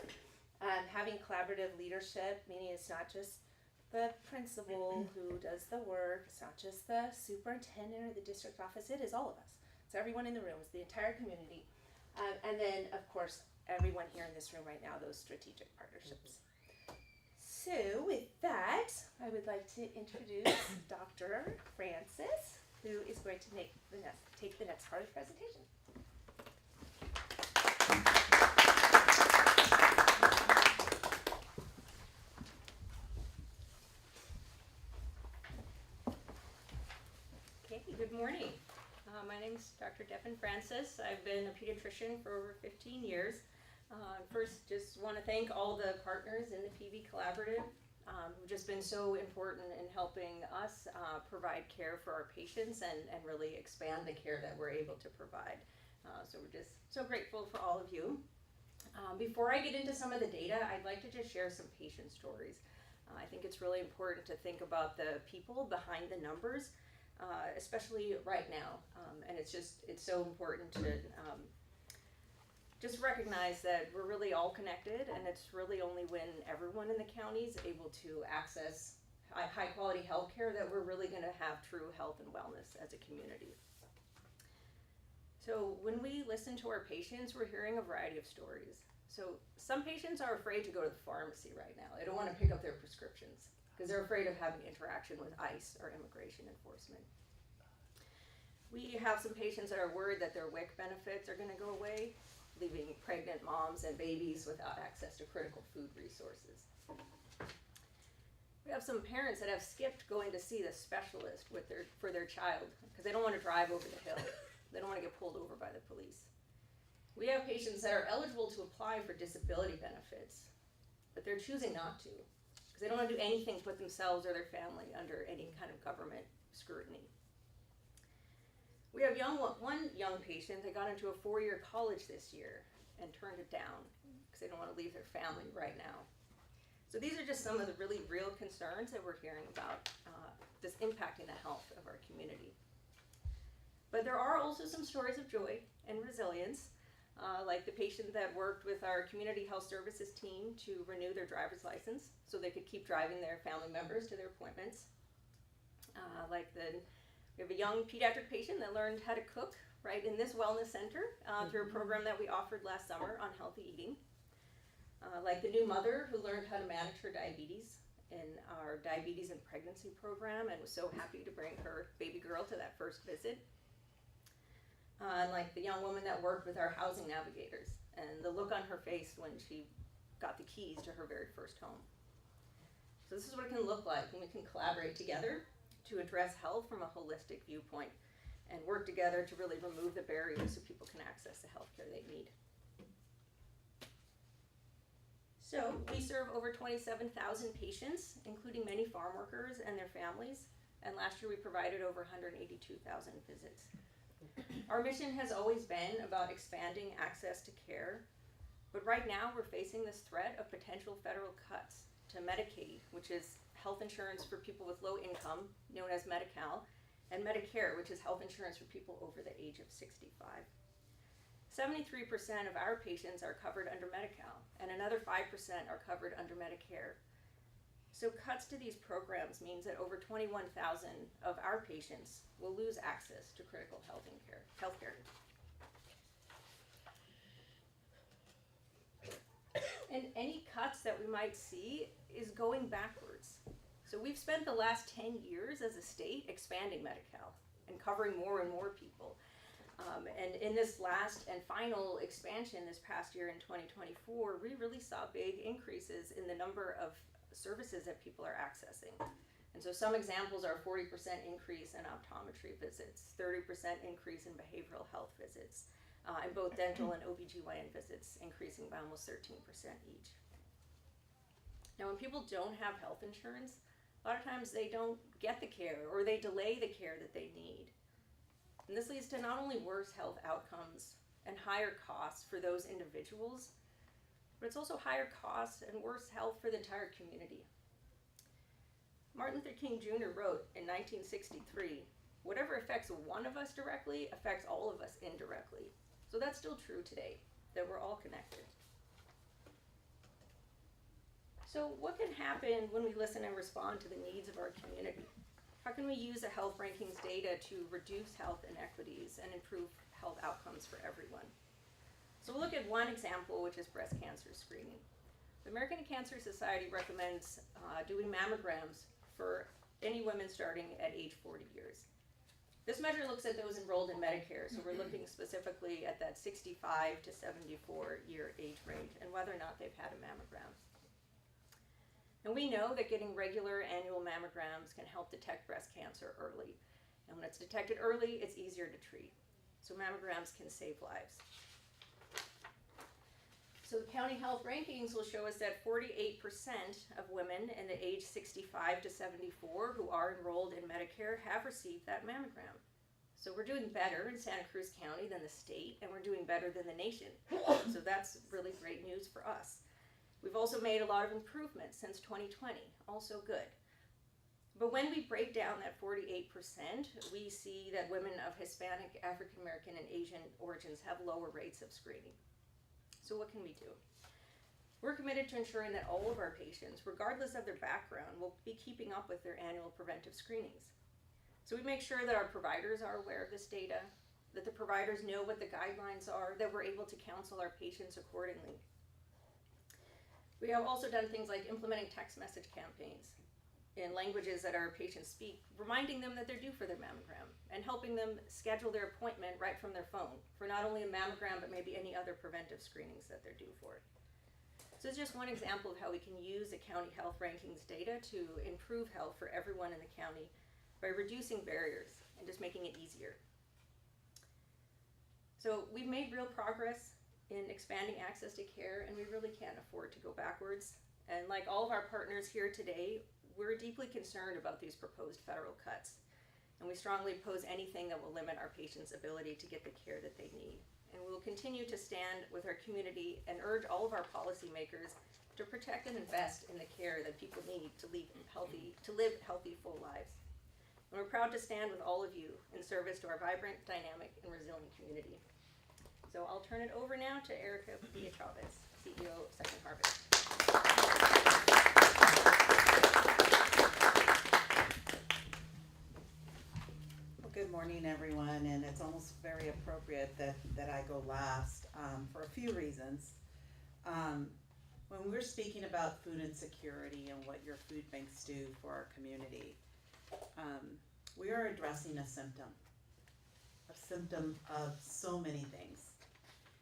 Speaker 1: Having collaborative leadership, meaning it's not just the principal who does the work, it's not just the superintendent or the district office, it is all of us. It's everyone in the room, it's the entire community. And then, of course, everyone here in this room right now, those strategic partnerships. So with that, I would like to introduce Dr. Francis, who is going to take the next part of the presentation.
Speaker 5: Okay, good morning. My name is Dr. Devin Francis. I've been a pediatrician for over 15 years. First, just want to thank all the partners in the PV Collaborative who've just been so important in helping us provide care for our patients and really expand the care that we're able to provide. So we're just so grateful for all of you. Before I get into some of the data, I'd like to just share some patient stories. I think it's really important to think about the people behind the numbers, especially right now. And it's so important to just recognize that we're really all connected, and it's really only when everyone in the county is able to access high quality health care that we're really going to have true health and wellness as a community. So when we listen to our patients, we're hearing a variety of stories. So some patients are afraid to go to the pharmacy right now. They don't want to pick up their prescriptions because they're afraid of having interaction with ICE or immigration enforcement. We have some patients that are worried that their WIC benefits are going to go away, leaving pregnant moms and babies without access to critical food resources. We have some parents that have skipped going to see the specialist for their child because they don't want to drive over the hill. They don't want to get pulled over by the police. We have patients that are eligible to apply for disability benefits, but they're choosing not to because they don't want to do anything to put themselves or their family under any kind of government scrutiny. We have one young patient that got into a 4-year college this year and turned it down because they don't want to leave their family right now. So these are just some of the really real concerns that we're hearing about this impacting the health of our community. But there are also some stories of joy and resilience, like the patient that worked with our community health services team to renew their driver's license so they could keep driving their family members to their appointments. We have a young pediatric patient that learned how to cook right in this wellness center through a program that we offered last summer on healthy eating. Like the new mother who learned how to manage her diabetes in our diabetes and pregnancy program and was so happy to bring her baby girl to that first visit. Like the young woman that worked with our housing navigators and the look on her face when she got the keys to her very first home. So this is what it can look like when we can collaborate together to address health from a holistic viewpoint and work together to really remove the barriers so people can access the healthcare they need. So we serve over 27,000 patients, including many farm workers and their families, and last year we provided over 182,000 visits. Our mission has always been about expanding access to care, but right now we're facing this threat of potential federal cuts to Medicaid, which is health insurance for people with low income, known as Medi-Cal, and Medicare, which is health insurance for people over the age of 65. 73% of our patients are covered under Medi-Cal, and another 5% are covered under Medicare. So cuts to these programs means that over 21,000 of our patients will lose access to critical health care. And any cuts that we might see is going backwards. So we've spent the last 10 years as a state expanding Medi-Cal and covering more and more people. And in this last and final expansion this past year in 2024, we really saw big increases in the number of services that people are accessing. And so some examples are 40% increase in optometry visits, 30% increase in behavioral health visits, and both dental and OBGYN visits increasing by almost 13% each. Now when people don't have health insurance, a lot of times they don't get the care or they delay the care that they need. And this leads to not only worse health outcomes and higher costs for those individuals, but it's also higher costs and worse health for the entire community. Martin Luther King Jr. wrote in 1963, "Whatever affects one of us directly affects all of us indirectly." So that's still true today, that we're all connected. So what can happen when we listen and respond to the needs of our community? How can we use the health rankings data to reduce health inequities and improve health outcomes for everyone? So we'll look at one example, which is breast cancer screening. The American Cancer Society recommends doing mammograms for any women starting at age 40 years. This measure looks at those enrolled in Medicare, so we're looking specifically at that 65 to 74 year age range and whether or not they've had a mammogram. And we know that getting regular annual mammograms can help detect breast cancer early. And when it's detected early, it's easier to treat. So mammograms can save lives. So the county health rankings will show us that 48% of women in the age 65 to 74 who are enrolled in Medicare have received that mammogram. So we're doing better in Santa Cruz County than the state, and we're doing better than the nation. So that's really great news for us. We've also made a lot of improvements since 2020, also good. But when we break down that 48%, we see that women of Hispanic, African American, and Asian origins have lower rates of screening. So what can we do? We're committed to ensuring that all of our patients, regardless of their background, will be keeping up with their annual preventive screenings. So we make sure that our providers are aware of this data, that the providers know what the guidelines are, that we're able to counsel our patients accordingly. We have also done things like implementing text message campaigns. in languages that our patients speak, reminding them that they're due for their mammogram and helping them schedule their appointment right from their phone for not only a mammogram but maybe any other preventive screenings that they're due for. So it's just one example of how we can use the county health rankings data to improve health for everyone in the county by reducing barriers and just making it easier. So we've made real progress in expanding access to care, and we really can't afford to go backwards. And like all of our partners here today, we're deeply concerned about these proposed federal cuts, and we strongly oppose anything that will limit our patients' ability to get the care that they need. And we will continue to stand with our community and urge all of our policymakers to protect and invest in the care that people need to live healthy, full lives. And we're proud to stand with all of you in service to our vibrant, dynamic, and resilient community. So I'll turn it over now to Erica Chavez, CEO of Second Harvest.
Speaker 6: Well, good morning, everyone, and it's almost very appropriate that I go last for a few reasons. When we're speaking about food insecurity and what your food banks do for our community, we are addressing a symptom of so many things.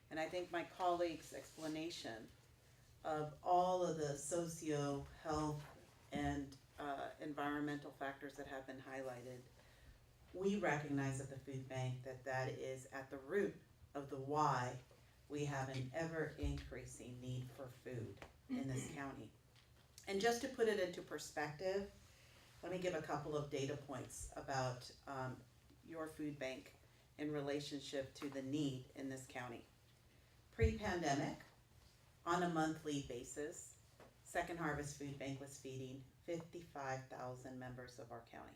Speaker 6: And I think my colleague's explanation of all of the socio, health, and environmental factors that have been highlighted, we recognize at the food bank that is at the root of the why we have an ever increasing need for food in this county. And just to put it into perspective, let me give a couple of data points about your food bank in relationship to the need in this county. Pre-pandemic, on a monthly basis, Second Harvest Food Bank was feeding 55,000 members of our county.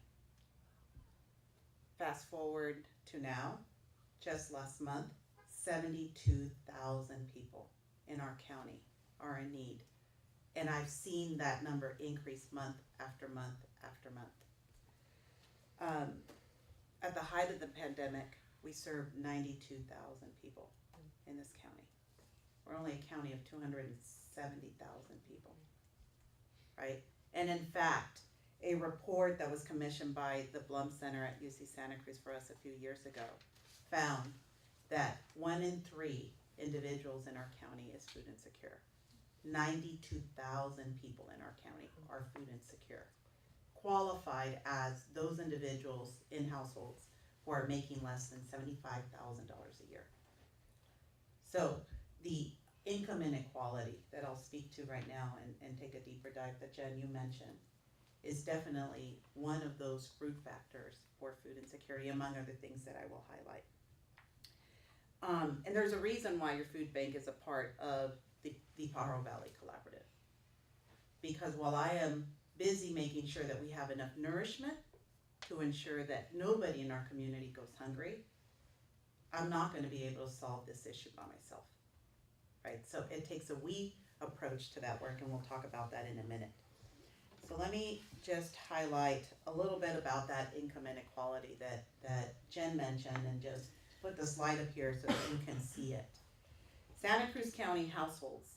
Speaker 6: Fast forward to now, just last month, 72,000 people in our county are in need. And I've seen that number increase month after month after month. At the height of the pandemic, we served 92,000 people in this county. We're only a county of 270,000 people, right? And in fact, a report that was commissioned by the Blum Center at UC Santa Cruz for us a few years ago found that 1 in 3 individuals in our county is food insecure. 92,000 people in our county are food insecure, qualified as those individuals in households who are making less than $75,000 a year. So the income inequality that I'll speak to right now and take a deeper dive that Jen, you mentioned, is definitely one of those root factors for food insecurity, among other things that I will highlight. And there's a reason why your food bank is a part of the Pajaro Valley Collaborative. Because while I am busy making sure that we have enough nourishment to ensure that nobody in our community goes hungry, I'm not going to be able to solve this issue by myself, right? So it takes a we approach to that work, and we'll talk about that in a minute. So let me just highlight a little bit about that income inequality that Jen mentioned, and just put the slide up here so that you can see it. Santa Cruz County households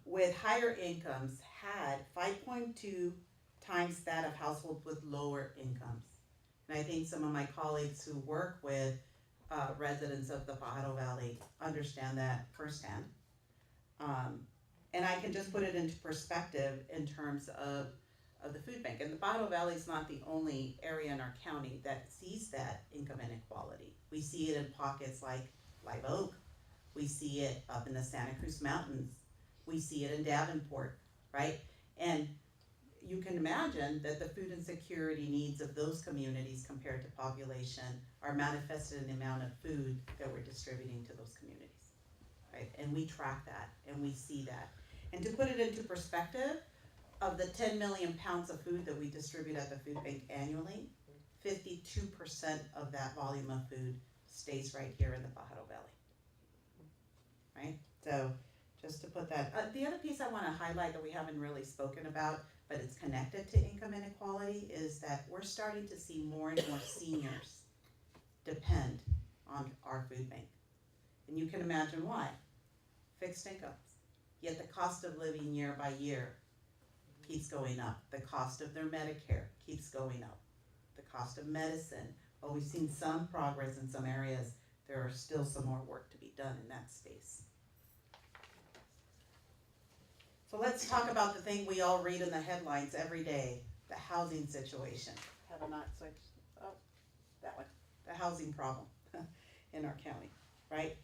Speaker 6: with higher incomes had 5.2 times that of households with lower incomes. And I think some of my colleagues who work with residents of the Pajaro Valley understand that firsthand. And I can just put it into perspective in terms of the food bank. And the Pajaro Valley is not the only area in our county that sees that income inequality. We see it in pockets like Live Oak. We see it up in the Santa Cruz Mountains. We see it in Davenport, right? And you can imagine that the food insecurity needs of those communities compared to population are manifested in the amount of food that we're distributing to those communities, right? And we track that and we see that. And to put it into perspective, of the 10 million pounds of food that we distribute at the food bank annually, 52% of that volume of food stays right here in the Pajaro Valley, right? So just to put that, the other piece I want to highlight that we haven't really spoken about, but it's connected to income inequality, is that we're starting to see more and more seniors depend on our food bank. And you can imagine why. Fixed incomes. Yet the cost of living year by year keeps going up. The cost of their Medicare keeps going up. The cost of medicine, while we've seen some progress in some areas, there are still some more work to be done in that space. So let's talk about the thing we all read in the headlines every day, the housing situation. Have I not switched? Oh, that one. The housing problem in our county, right?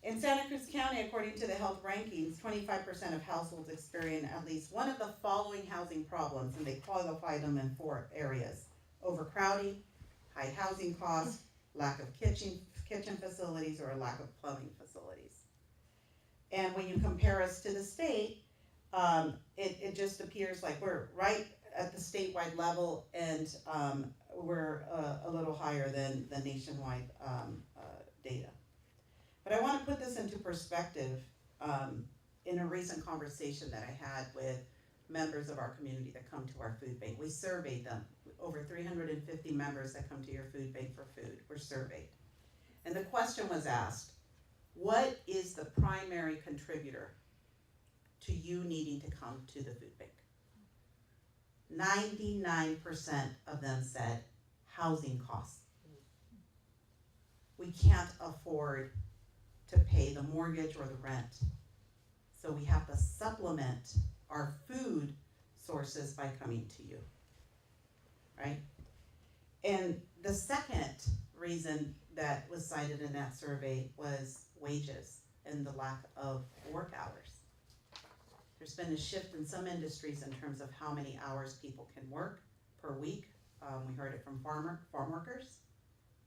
Speaker 6: In Santa Cruz County, according to the health rankings, 25% of households experience at least one of the following housing problems, and they qualify them in 4 areas: overcrowding, high housing costs, lack of kitchen facilities, or a lack of plumbing facilities. And when you compare us to the state, it just appears like we're right at the statewide level, and we're a little higher than the nationwide data. But I want to put this into perspective in a recent conversation that I had with members of our community that come to our food bank. We surveyed them. Over 350 members that come to your food bank for food were surveyed. And the question was asked, what is the primary contributor to you needing to come to the food bank? 99% of them said housing costs. We can't afford to pay the mortgage or the rent, so we have to supplement our food sources by coming to you, right? And the second reason that was cited in that survey was wages and the lack of work hours. There's been a shift in some industries in terms of how many hours people can work per week. We heard it from farm workers,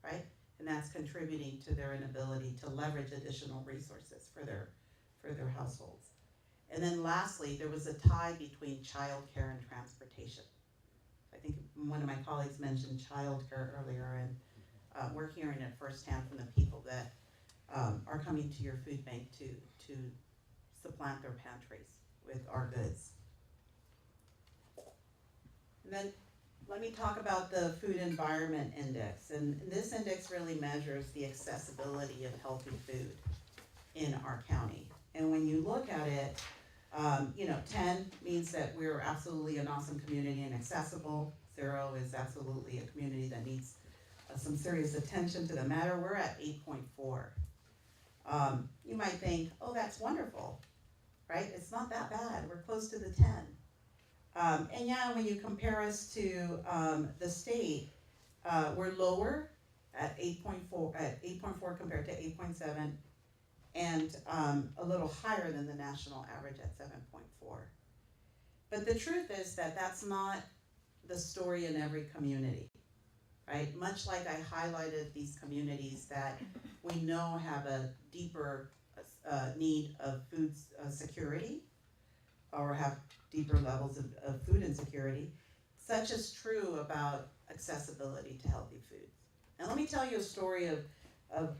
Speaker 6: right? And that's contributing to their inability to leverage additional resources for their households. And then lastly, there was a tie between childcare and transportation. I think one of my colleagues mentioned childcare earlier, and we're hearing it firsthand from the people that are coming to your food bank to supplant their pantries with our goods. And then let me talk about the Food Environment Index. And this index really measures the accessibility of healthy food in our county. And when you look at it, 10 means that we're absolutely an awesome community and accessible. 0 is absolutely a community that needs some serious attention to the matter. We're at 8.4. You might think, oh, that's wonderful, right? It's not that bad. We're close to the 10. And yeah, when you compare us to the state, we're lower at 8.4 compared to 8.7, and a little higher than the national average at 7.4. But the truth is that that's not the story in every community, right? Much like I highlighted these communities that we know have a deeper need of food security, or have deeper levels of food insecurity, such is true about accessibility to healthy foods. And let me tell you a story of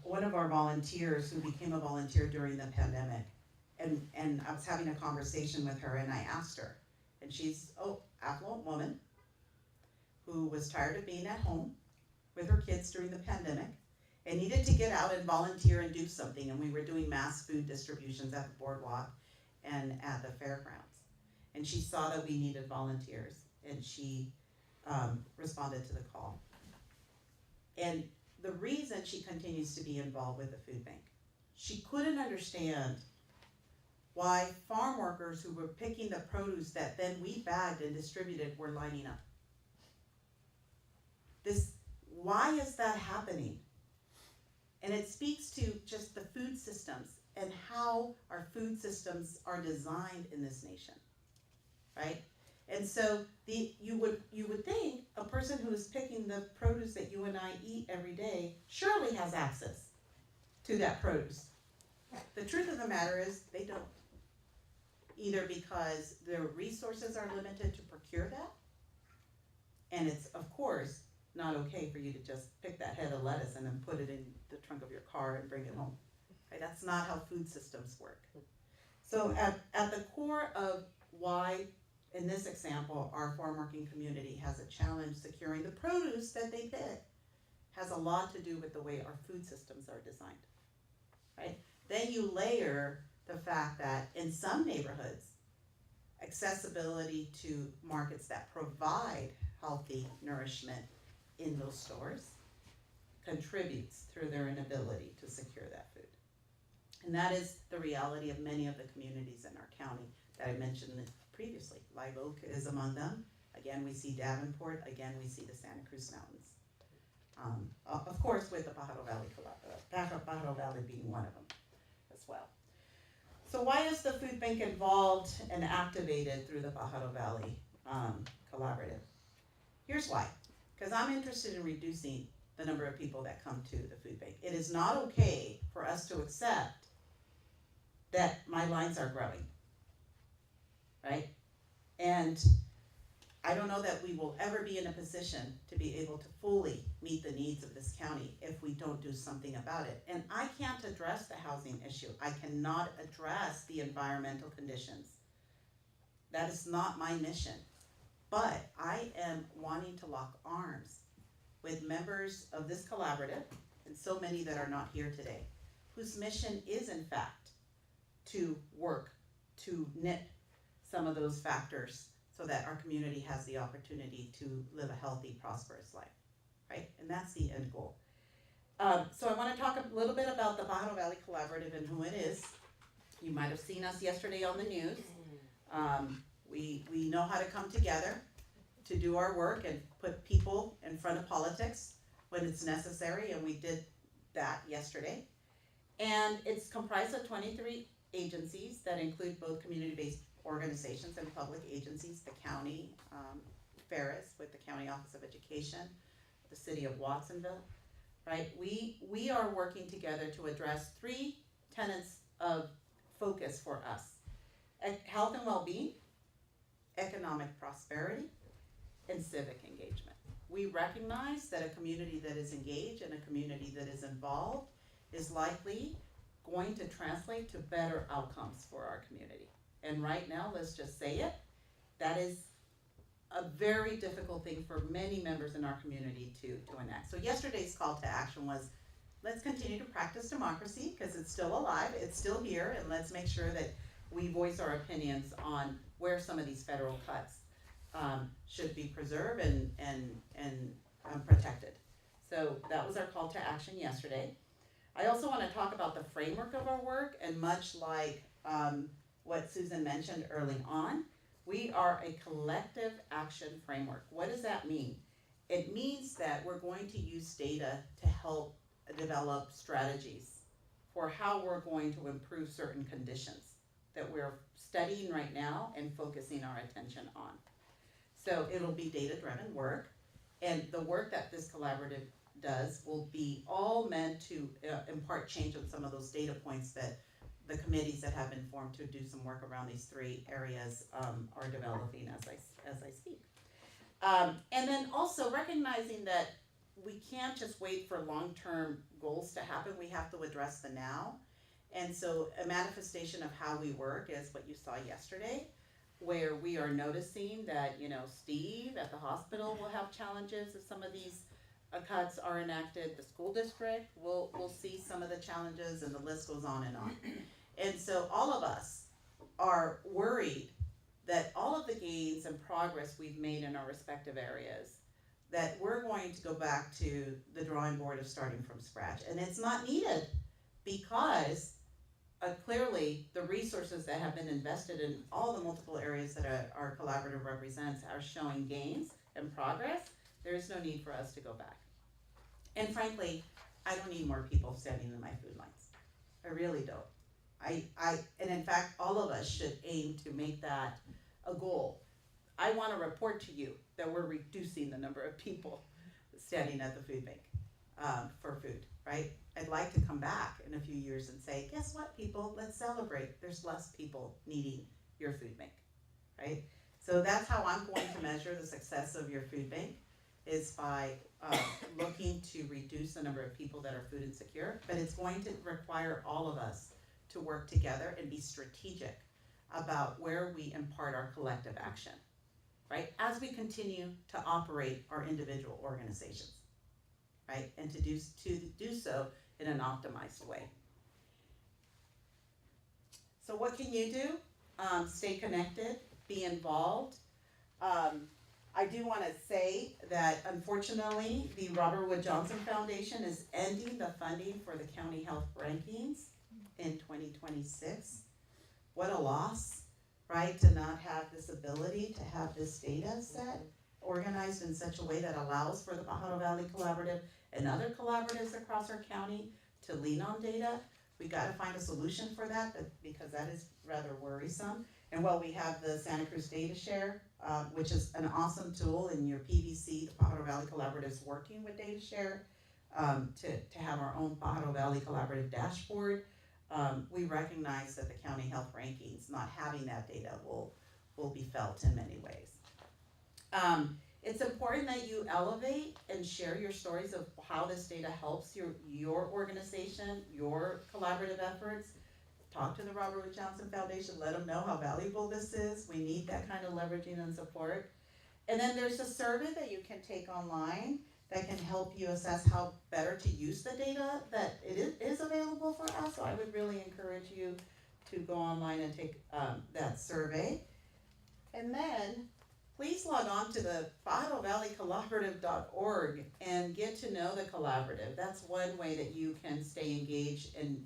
Speaker 6: one of our volunteers who became a volunteer during the pandemic. And I was having a conversation with her, and I asked her, and she's an affluent woman who was tired of being at home with her kids during the pandemic and needed to get out and volunteer and do something. And we were doing mass food distributions at the boardwalk and at the fairgrounds. And she saw that we needed volunteers, and she responded to the call. And the reason she continues to be involved with the food bank, she couldn't understand why farm workers who were picking the produce that then we bagged and distributed were lining up. Why is that happening? And it speaks to just the food systems and how our food systems are designed in this nation, right? And so you would think a person who is picking the produce that you and I eat every day surely has access to that produce. The truth of the matter is they don't. Either because their resources are limited to procure that, and it's, of course, not okay for you to just pick that head of lettuce and then put it in the trunk of your car and bring it home. Right? That's not how food systems work. So at the core of why, in this example, our farm working community has a challenge securing the produce that they pick has a lot to do with the way our food systems are designed. Right? Then you layer the fact that in some neighborhoods, accessibility to markets that provide healthy nourishment in those stores contributes through their inability to secure that food. And that is the reality of many of the communities in our county that I mentioned previously. Live Oak is among them. Again, we see Davenport. Again, we see the Santa Cruz Mountains. Of course, with the Pajaro Valley being one of them as well. So why is the food bank involved and activated through the Pajaro Valley Collaborative? Here's why. Because I'm interested in reducing the number of people that come to the food bank. It is not okay for us to accept that my lines are growing, right? And I don't know that we will ever be in a position to be able to fully meet the needs of this county if we don't do something about it. And I can't address the housing issue. I cannot address the environmental conditions. That is not my mission. But I am wanting to lock arms with members of this collaborative, and so many that are not here today, whose mission is in fact to work to knit some of those factors so that our community has the opportunity to live a healthy, prosperous life, right? And that's the end goal. So I want to talk a little bit about the Pajaro Valley Collaborative and who it is. You might have seen us yesterday on the news. We know how to come together to do our work and put people in front of politics when it's necessary, and we did that yesterday. And it's comprised of 23 agencies that include both community-based organizations and public agencies, the county, Ferris with the County Office of Education, the city of Watsonville, right? We are working together to address 3 tenets of focus for us: health and well-being, economic prosperity, and civic engagement. We recognize that a community that is engaged and a community that is involved is likely going to translate to better outcomes for our community. And right now, let's just say it, that is a very difficult thing for many members in our community to enact. So yesterday's call to action was, let's continue to practice democracy because it's still alive, it's still here, and let's make sure that we voice our opinions on where some of these federal cuts should be preserved and protected. So that was our call to action yesterday. I also want to talk about the framework of our work, and much like what Susan mentioned early on, we are a collective action framework. What does that mean? It means that we're going to use data to help develop strategies for how we're going to improve certain conditions that we're studying right now and focusing our attention on. So it'll be data-driven work, and the work that this collaborative does will be all meant to impart change on some of those data points that the committees that have been formed to do some work around these 3 areas are developing as I speak. And then also recognizing that we can't just wait for long-term goals to happen, we have to address the now. And so a manifestation of how we work is what you saw yesterday, where we are noticing that, Steve at the hospital will have challenges if some of these cuts are enacted. The school district will see some of the challenges, and the list goes on and on. And so all of us are worried that all of the gains and progress we've made in our respective areas, that we're going to go back to the drawing board of starting from scratch. And it's not needed, because clearly the resources that have been invested in all the multiple areas that our collaborative represents are showing gains and progress. There is no need for us to go back. And frankly, I don't need more people standing in my food lines. I really don't. And in fact, all of us should aim to make that a goal. I want to report to you that we're reducing the number of people standing at the food bank for food, right? I'd like to come back in a few years and say, guess what, people, let's celebrate. There's less people needing your food bank, right? So that's how I'm going to measure the success of your food bank, is by looking to reduce the number of people that are food insecure. But it's going to require all of us to work together and be strategic about where we impart our collective action, right? As we continue to operate our individual organizations, right? And to do so in an optimized way. So what can you do? Stay connected. be involved. I do want to say that unfortunately, the Robert Wood Johnson Foundation is ending the funding for the county health rankings in 2026. What a loss, right, to not have this ability to have this data set organized in such a way that allows for the Pajaro Valley Collaborative and other collaboratives across our county to lean on data. We got to find a solution for that, because that is rather worrisome. And while we have the Santa Cruz Data Share, which is an awesome tool in your PVC, the Pajaro Valley Collaborative is working with Data Share to have our own Pajaro Valley Collaborative dashboard. We recognize that the county health rankings, not having that data will be felt in many ways. It's important that you elevate and share your stories of how this data helps your organization, your collaborative efforts. Talk to the Robert Wood Johnson Foundation, let them know how valuable this is. We need that kind of leveraging and support. And then there's a survey that you can take online that can help you assess how better to use the data that it is available for us. So I would really encourage you to go online and take that survey. And then please log on to the PajaroValleyCollaborative.org and get to know the collaborative. That's one way that you can stay engaged and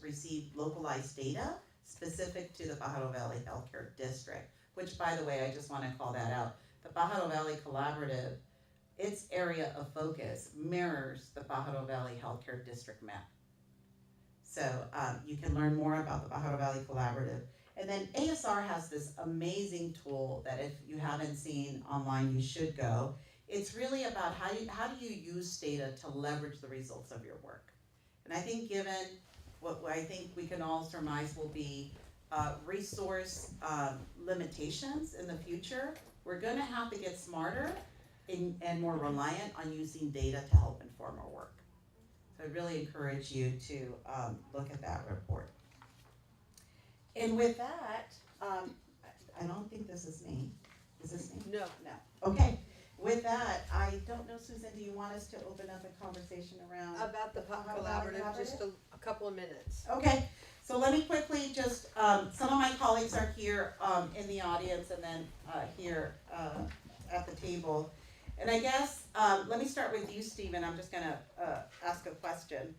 Speaker 6: receive localized data specific to the Pajaro Valley Healthcare District, which, by the way, I just want to call that out. The Pajaro Valley Collaborative, its area of focus mirrors the Pajaro Valley Healthcare District map. So you can learn more about the Pajaro Valley Collaborative. And then ASR has this amazing tool that if you haven't seen online, you should go. It's really about how do you use data to leverage the results of your work. And I think given what I think we can all surmise will be resource limitations in the future, we're going to have to get smarter and more reliant on using data to help inform our work. So I really encourage you to look at that report. And with that, I don't think this is me. Is this me?
Speaker 2: No.
Speaker 6: No. Okay. With that, I don't know, Susan, do you want us to open up a conversation around
Speaker 2: About the collaborative, just a couple of minutes.
Speaker 6: Okay. So let me quickly just, some of my colleagues are here in the audience and then here at the table. And I guess, let me start with you, Stephen. I'm just going to ask a question.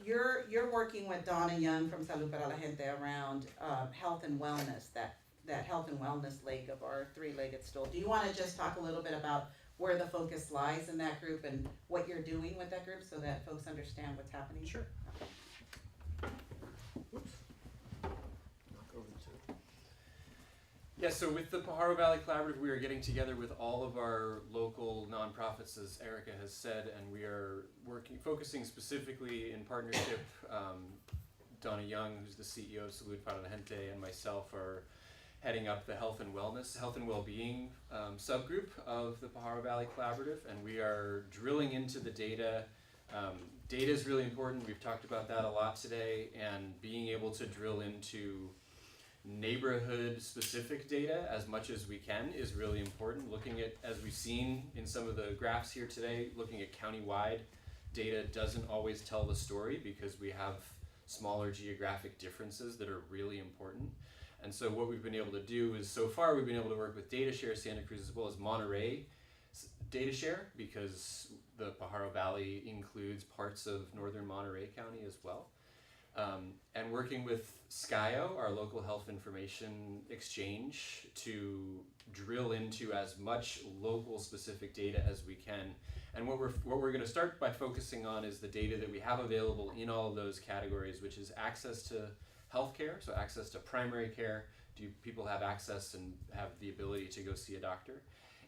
Speaker 6: You're working with Donna Young from Salud para la Gente around health and wellness, that health and wellness leg of our three-legged stool. Do you want to just talk a little bit about where the focus lies in that group and what you're doing with that group so that folks understand what's happening?
Speaker 4: Sure. Yeah, so with the Pajaro Valley Collaborative, we are getting together with all of our local nonprofits, as Erica has said, and we are focusing specifically in partnership. Donna Young, who's the CEO of Salud para la Gente, and myself are heading up the health and well-being subgroup of the Pajaro Valley Collaborative, and we are drilling into the data. Data is really important. We've talked about that a lot today, and being able to drill into neighborhood specific data as much as we can is really important. Looking at, as we've seen in some of the graphs here today, looking at countywide data doesn't always tell the story because we have smaller geographic differences that are really important. And so what we've been able to do is, so far we've been able to work with Data Share Santa Cruz as well as Monterey Data Share, because the Pajaro Valley includes parts of northern Monterey County as well. And working with SCIO, our local health information exchange, to drill into as much local specific data as we can. And what we're going to start by focusing on is the data that we have available in all of those categories, which is access to healthcare, so access to primary care. Do people have access and have the ability to go see a doctor?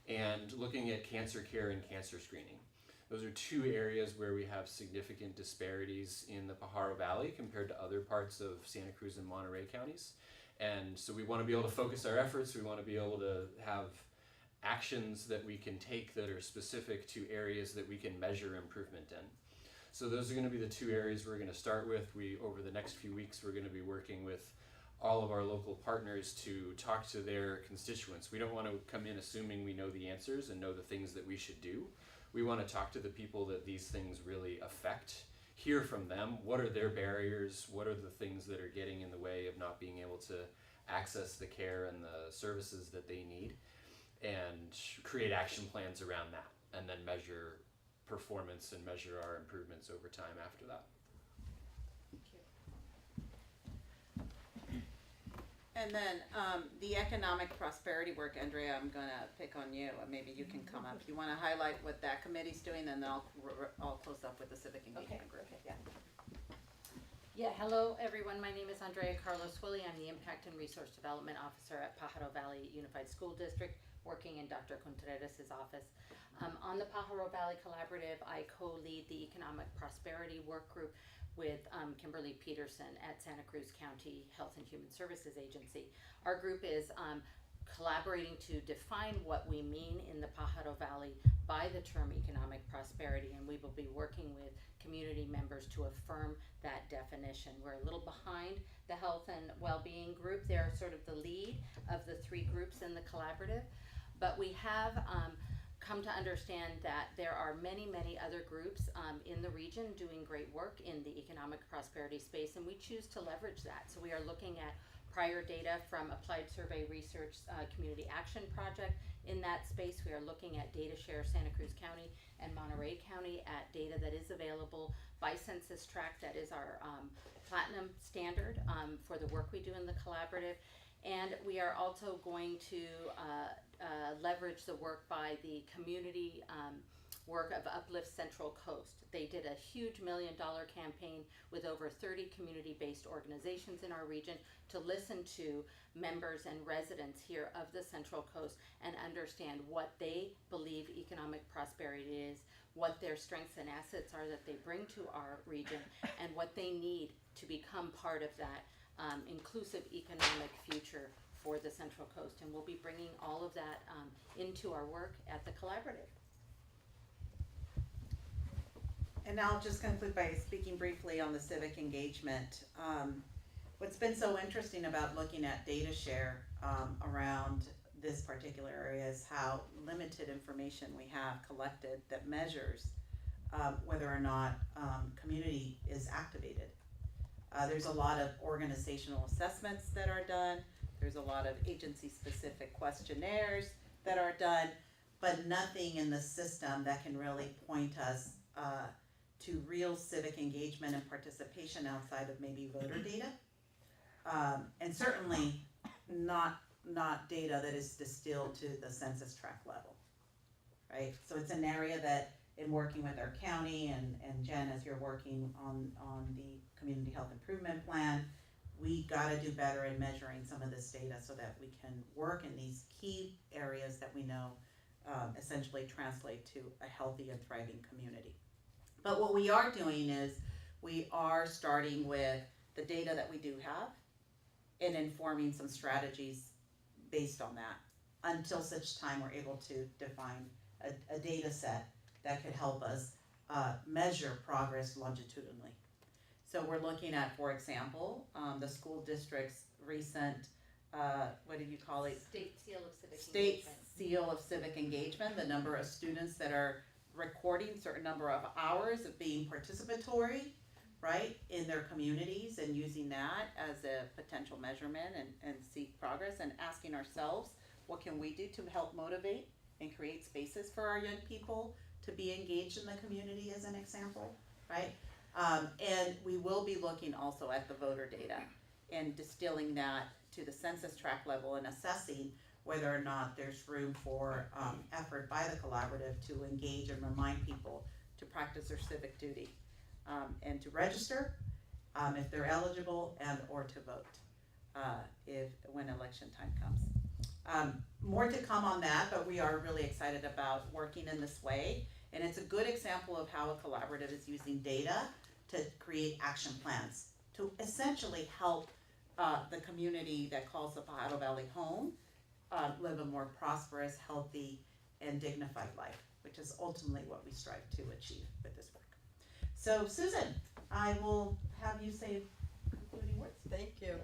Speaker 4: And looking at cancer care and cancer screening. Those are two areas where we have significant disparities in the Pajaro Valley compared to other parts of Santa Cruz and Monterey counties. And so we want to be able to focus our efforts. We want to be able to have actions that we can take that are specific to areas that we can measure improvement in. So those are going to be the two areas we're going to start with. Over the next few weeks, we're going to be working with all of our local partners to talk to their constituents. We don't want to come in assuming we know the answers and know the things that we should do. We want to talk to the people that these things really affect, hear from them. What are their barriers? What are the things that are getting in the way of not being able to access the care and the services that they need, and create action plans around that, and then measure performance and measure our improvements over time after that.
Speaker 6: And then the economic prosperity work, Andrea, I'm gonna pick on you, and maybe you can come up. You wanna highlight what that committee's doing, and then I'll close up with the civic engagement group.
Speaker 5: Okay, yeah. Yeah, hello everyone. My name is Andrea Carlos Willie. I'm the Impact and Resource Development Officer at Pajaro Valley Unified School District, working in Dr. Contreras' office. On the Pajaro Valley Collaborative, I co-lead the Economic Prosperity Work Group with Kimberly Peterson at Santa Cruz County Health and Human Services Agency. Our group is collaborating to define what we mean in the Pajaro Valley by the term economic prosperity, and we will be working with community members to affirm that definition. We're a little behind the health and well-being group. They're sort of the lead of the three groups in the collaborative, but we have come to understand that there are many, many other groups in the region doing great work in the economic prosperity space, and we choose to leverage that. So we are looking at prior data from Applied Survey Research Community Action Project. In that space, we are looking at DataShare Santa Cruz County and Monterey County at data that is available by Census Tract. That is our platinum standard for the work we do in the collaborative. And we are also going to leverage the work by the community work of Uplift Central Coast. They did a huge $1 million campaign with over 30 community-based organizations in our region to listen to members and residents here of the Central Coast and understand what they believe economic prosperity is, what their strengths and assets are that they bring to our region, and what they need to become part of that inclusive economic future for the Central Coast. And we'll be bringing all of that into our work at the collaborative.
Speaker 6: And I'll just conclude by speaking briefly on the civic engagement. What's been so interesting about looking at DataShare around this particular area is how limited information we have collected that measures whether or not community is activated. There's a lot of organizational assessments that are done. There's a lot of agency-specific questionnaires that are done, but nothing in the system that can really point us to real civic engagement and participation outside of maybe voter data, and certainly not data that is distilled to the census tract level, right? So it's an area that, in working with our county and Jen, as you're working on the community health improvement plan, we got to do better in measuring some of this data so that we can work in these key areas that we know essentially translate to a healthy and thriving community. But what we are doing is we are starting with the data that we do have and informing some strategies based on that until such time we're able to define a data set that could help us measure progress longitudinally. So we're looking at, for example, the school district's recent, what do you call it?
Speaker 5: State Seal of Civic
Speaker 6: State
Speaker 5: Engagement.
Speaker 6: Seal of Civic Engagement, the number of students that are recording certain number of hours of being participatory, right, in their communities, and using that as a potential measurement and see progress, and asking ourselves, what can we do to help motivate and create spaces for our young people to be engaged in the community, as an example, right? And we will be looking also at the voter data and distilling that to the census tract level and assessing whether or not there's room for effort by the collaborative to engage and remind people to practice their civic duty and to register if they're eligible, and or to vote when election time comes. More to come on that, but we are really excited about working in this way, and it's a good example of how a collaborative is using data to create action plans to essentially help the community that calls the Pajaro Valley home live a more prosperous, healthy, and dignified life, which is ultimately what we strive to achieve with this work. So Susan, I will have you say concluding words.
Speaker 2: Thank you.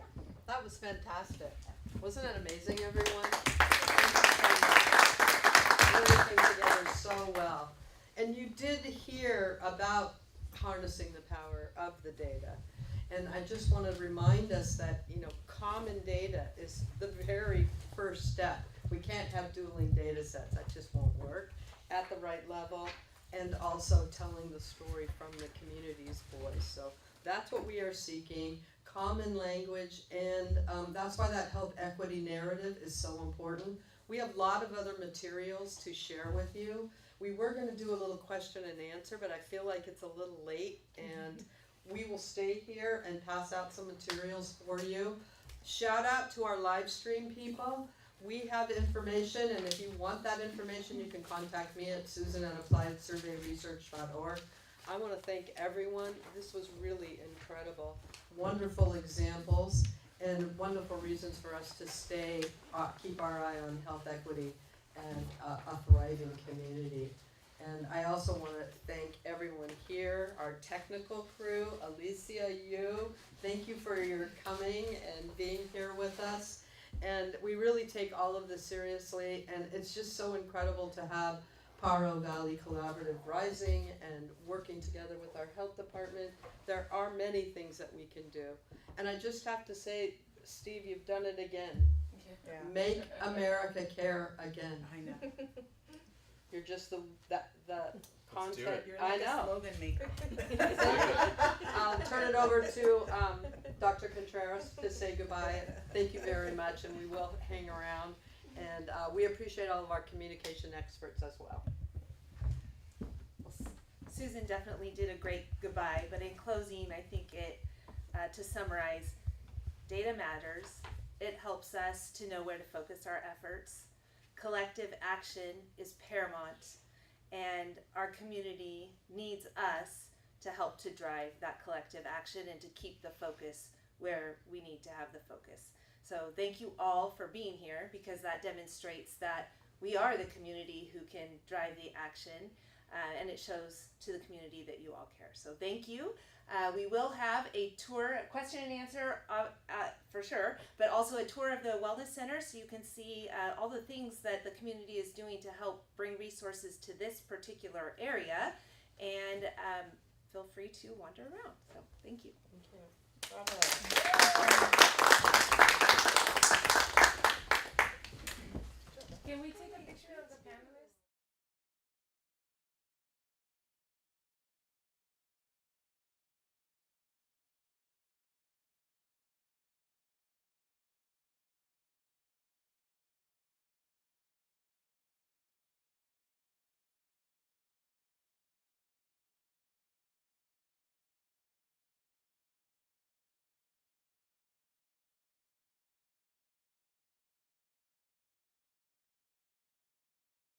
Speaker 2: That was fantastic. Wasn't it amazing, everyone? Really came together so well. And you did hear about harnessing the power of the data. And I just want to remind us that, you know, common data is the very first step. We can't have dueling data sets, that just won't work at the right level, and also telling the story from the community's voice. So that's what we are seeking, common language, and that's why that health equity narrative is so important. We have a lot of other materials to share with you. We were going to do a little question and answer, but I feel like it's a little late, and we will stay here and pass out some materials for you. Shout out to our live stream people. We have information, and if you want that information, you can contact me at susan@appliedsurveyresearch.org. I want to thank everyone. This was really incredible. Wonderful examples and wonderful reasons for us to stay, keep our eye on health equity and a thriving community. And I also want to thank everyone here, our technical crew, Alicia, you. Thank you for your coming and being here with us. And we really take all of this seriously, and it's just so incredible to have Pajaro Valley Collaborative rising and working together with our health department. There are many things that we can do. And I just have to say, Steve, you've done it again.
Speaker 7: Yeah.
Speaker 2: Make America care again.
Speaker 7: I know.
Speaker 2: You're just the
Speaker 4: Let's do
Speaker 2: content.
Speaker 4: it.
Speaker 7: You're
Speaker 2: I
Speaker 7: like a
Speaker 2: know.
Speaker 7: slogan maker.
Speaker 2: I'll turn it over to Dr. Contreras to say goodbye. Thank you very much, and we will hang around. And we appreciate all of our communication experts as well.
Speaker 1: Susan definitely did a great goodbye, but in closing, I think to summarize, data matters. It helps us to know where to focus our efforts. Collective action is paramount, and our community needs us to help to drive that collective action and to keep the focus where we need to have the focus. So thank you all for being here, because that demonstrates that we are the community who can drive the action, and it shows to the community that you all care. So thank you. We will have a tour, question and answer for sure, but also a tour of the Wellness Center, so you can see all the things that the community is doing to help bring resources to this particular area, and feel free to wander around. So thank you. Can we take a picture of the panelists?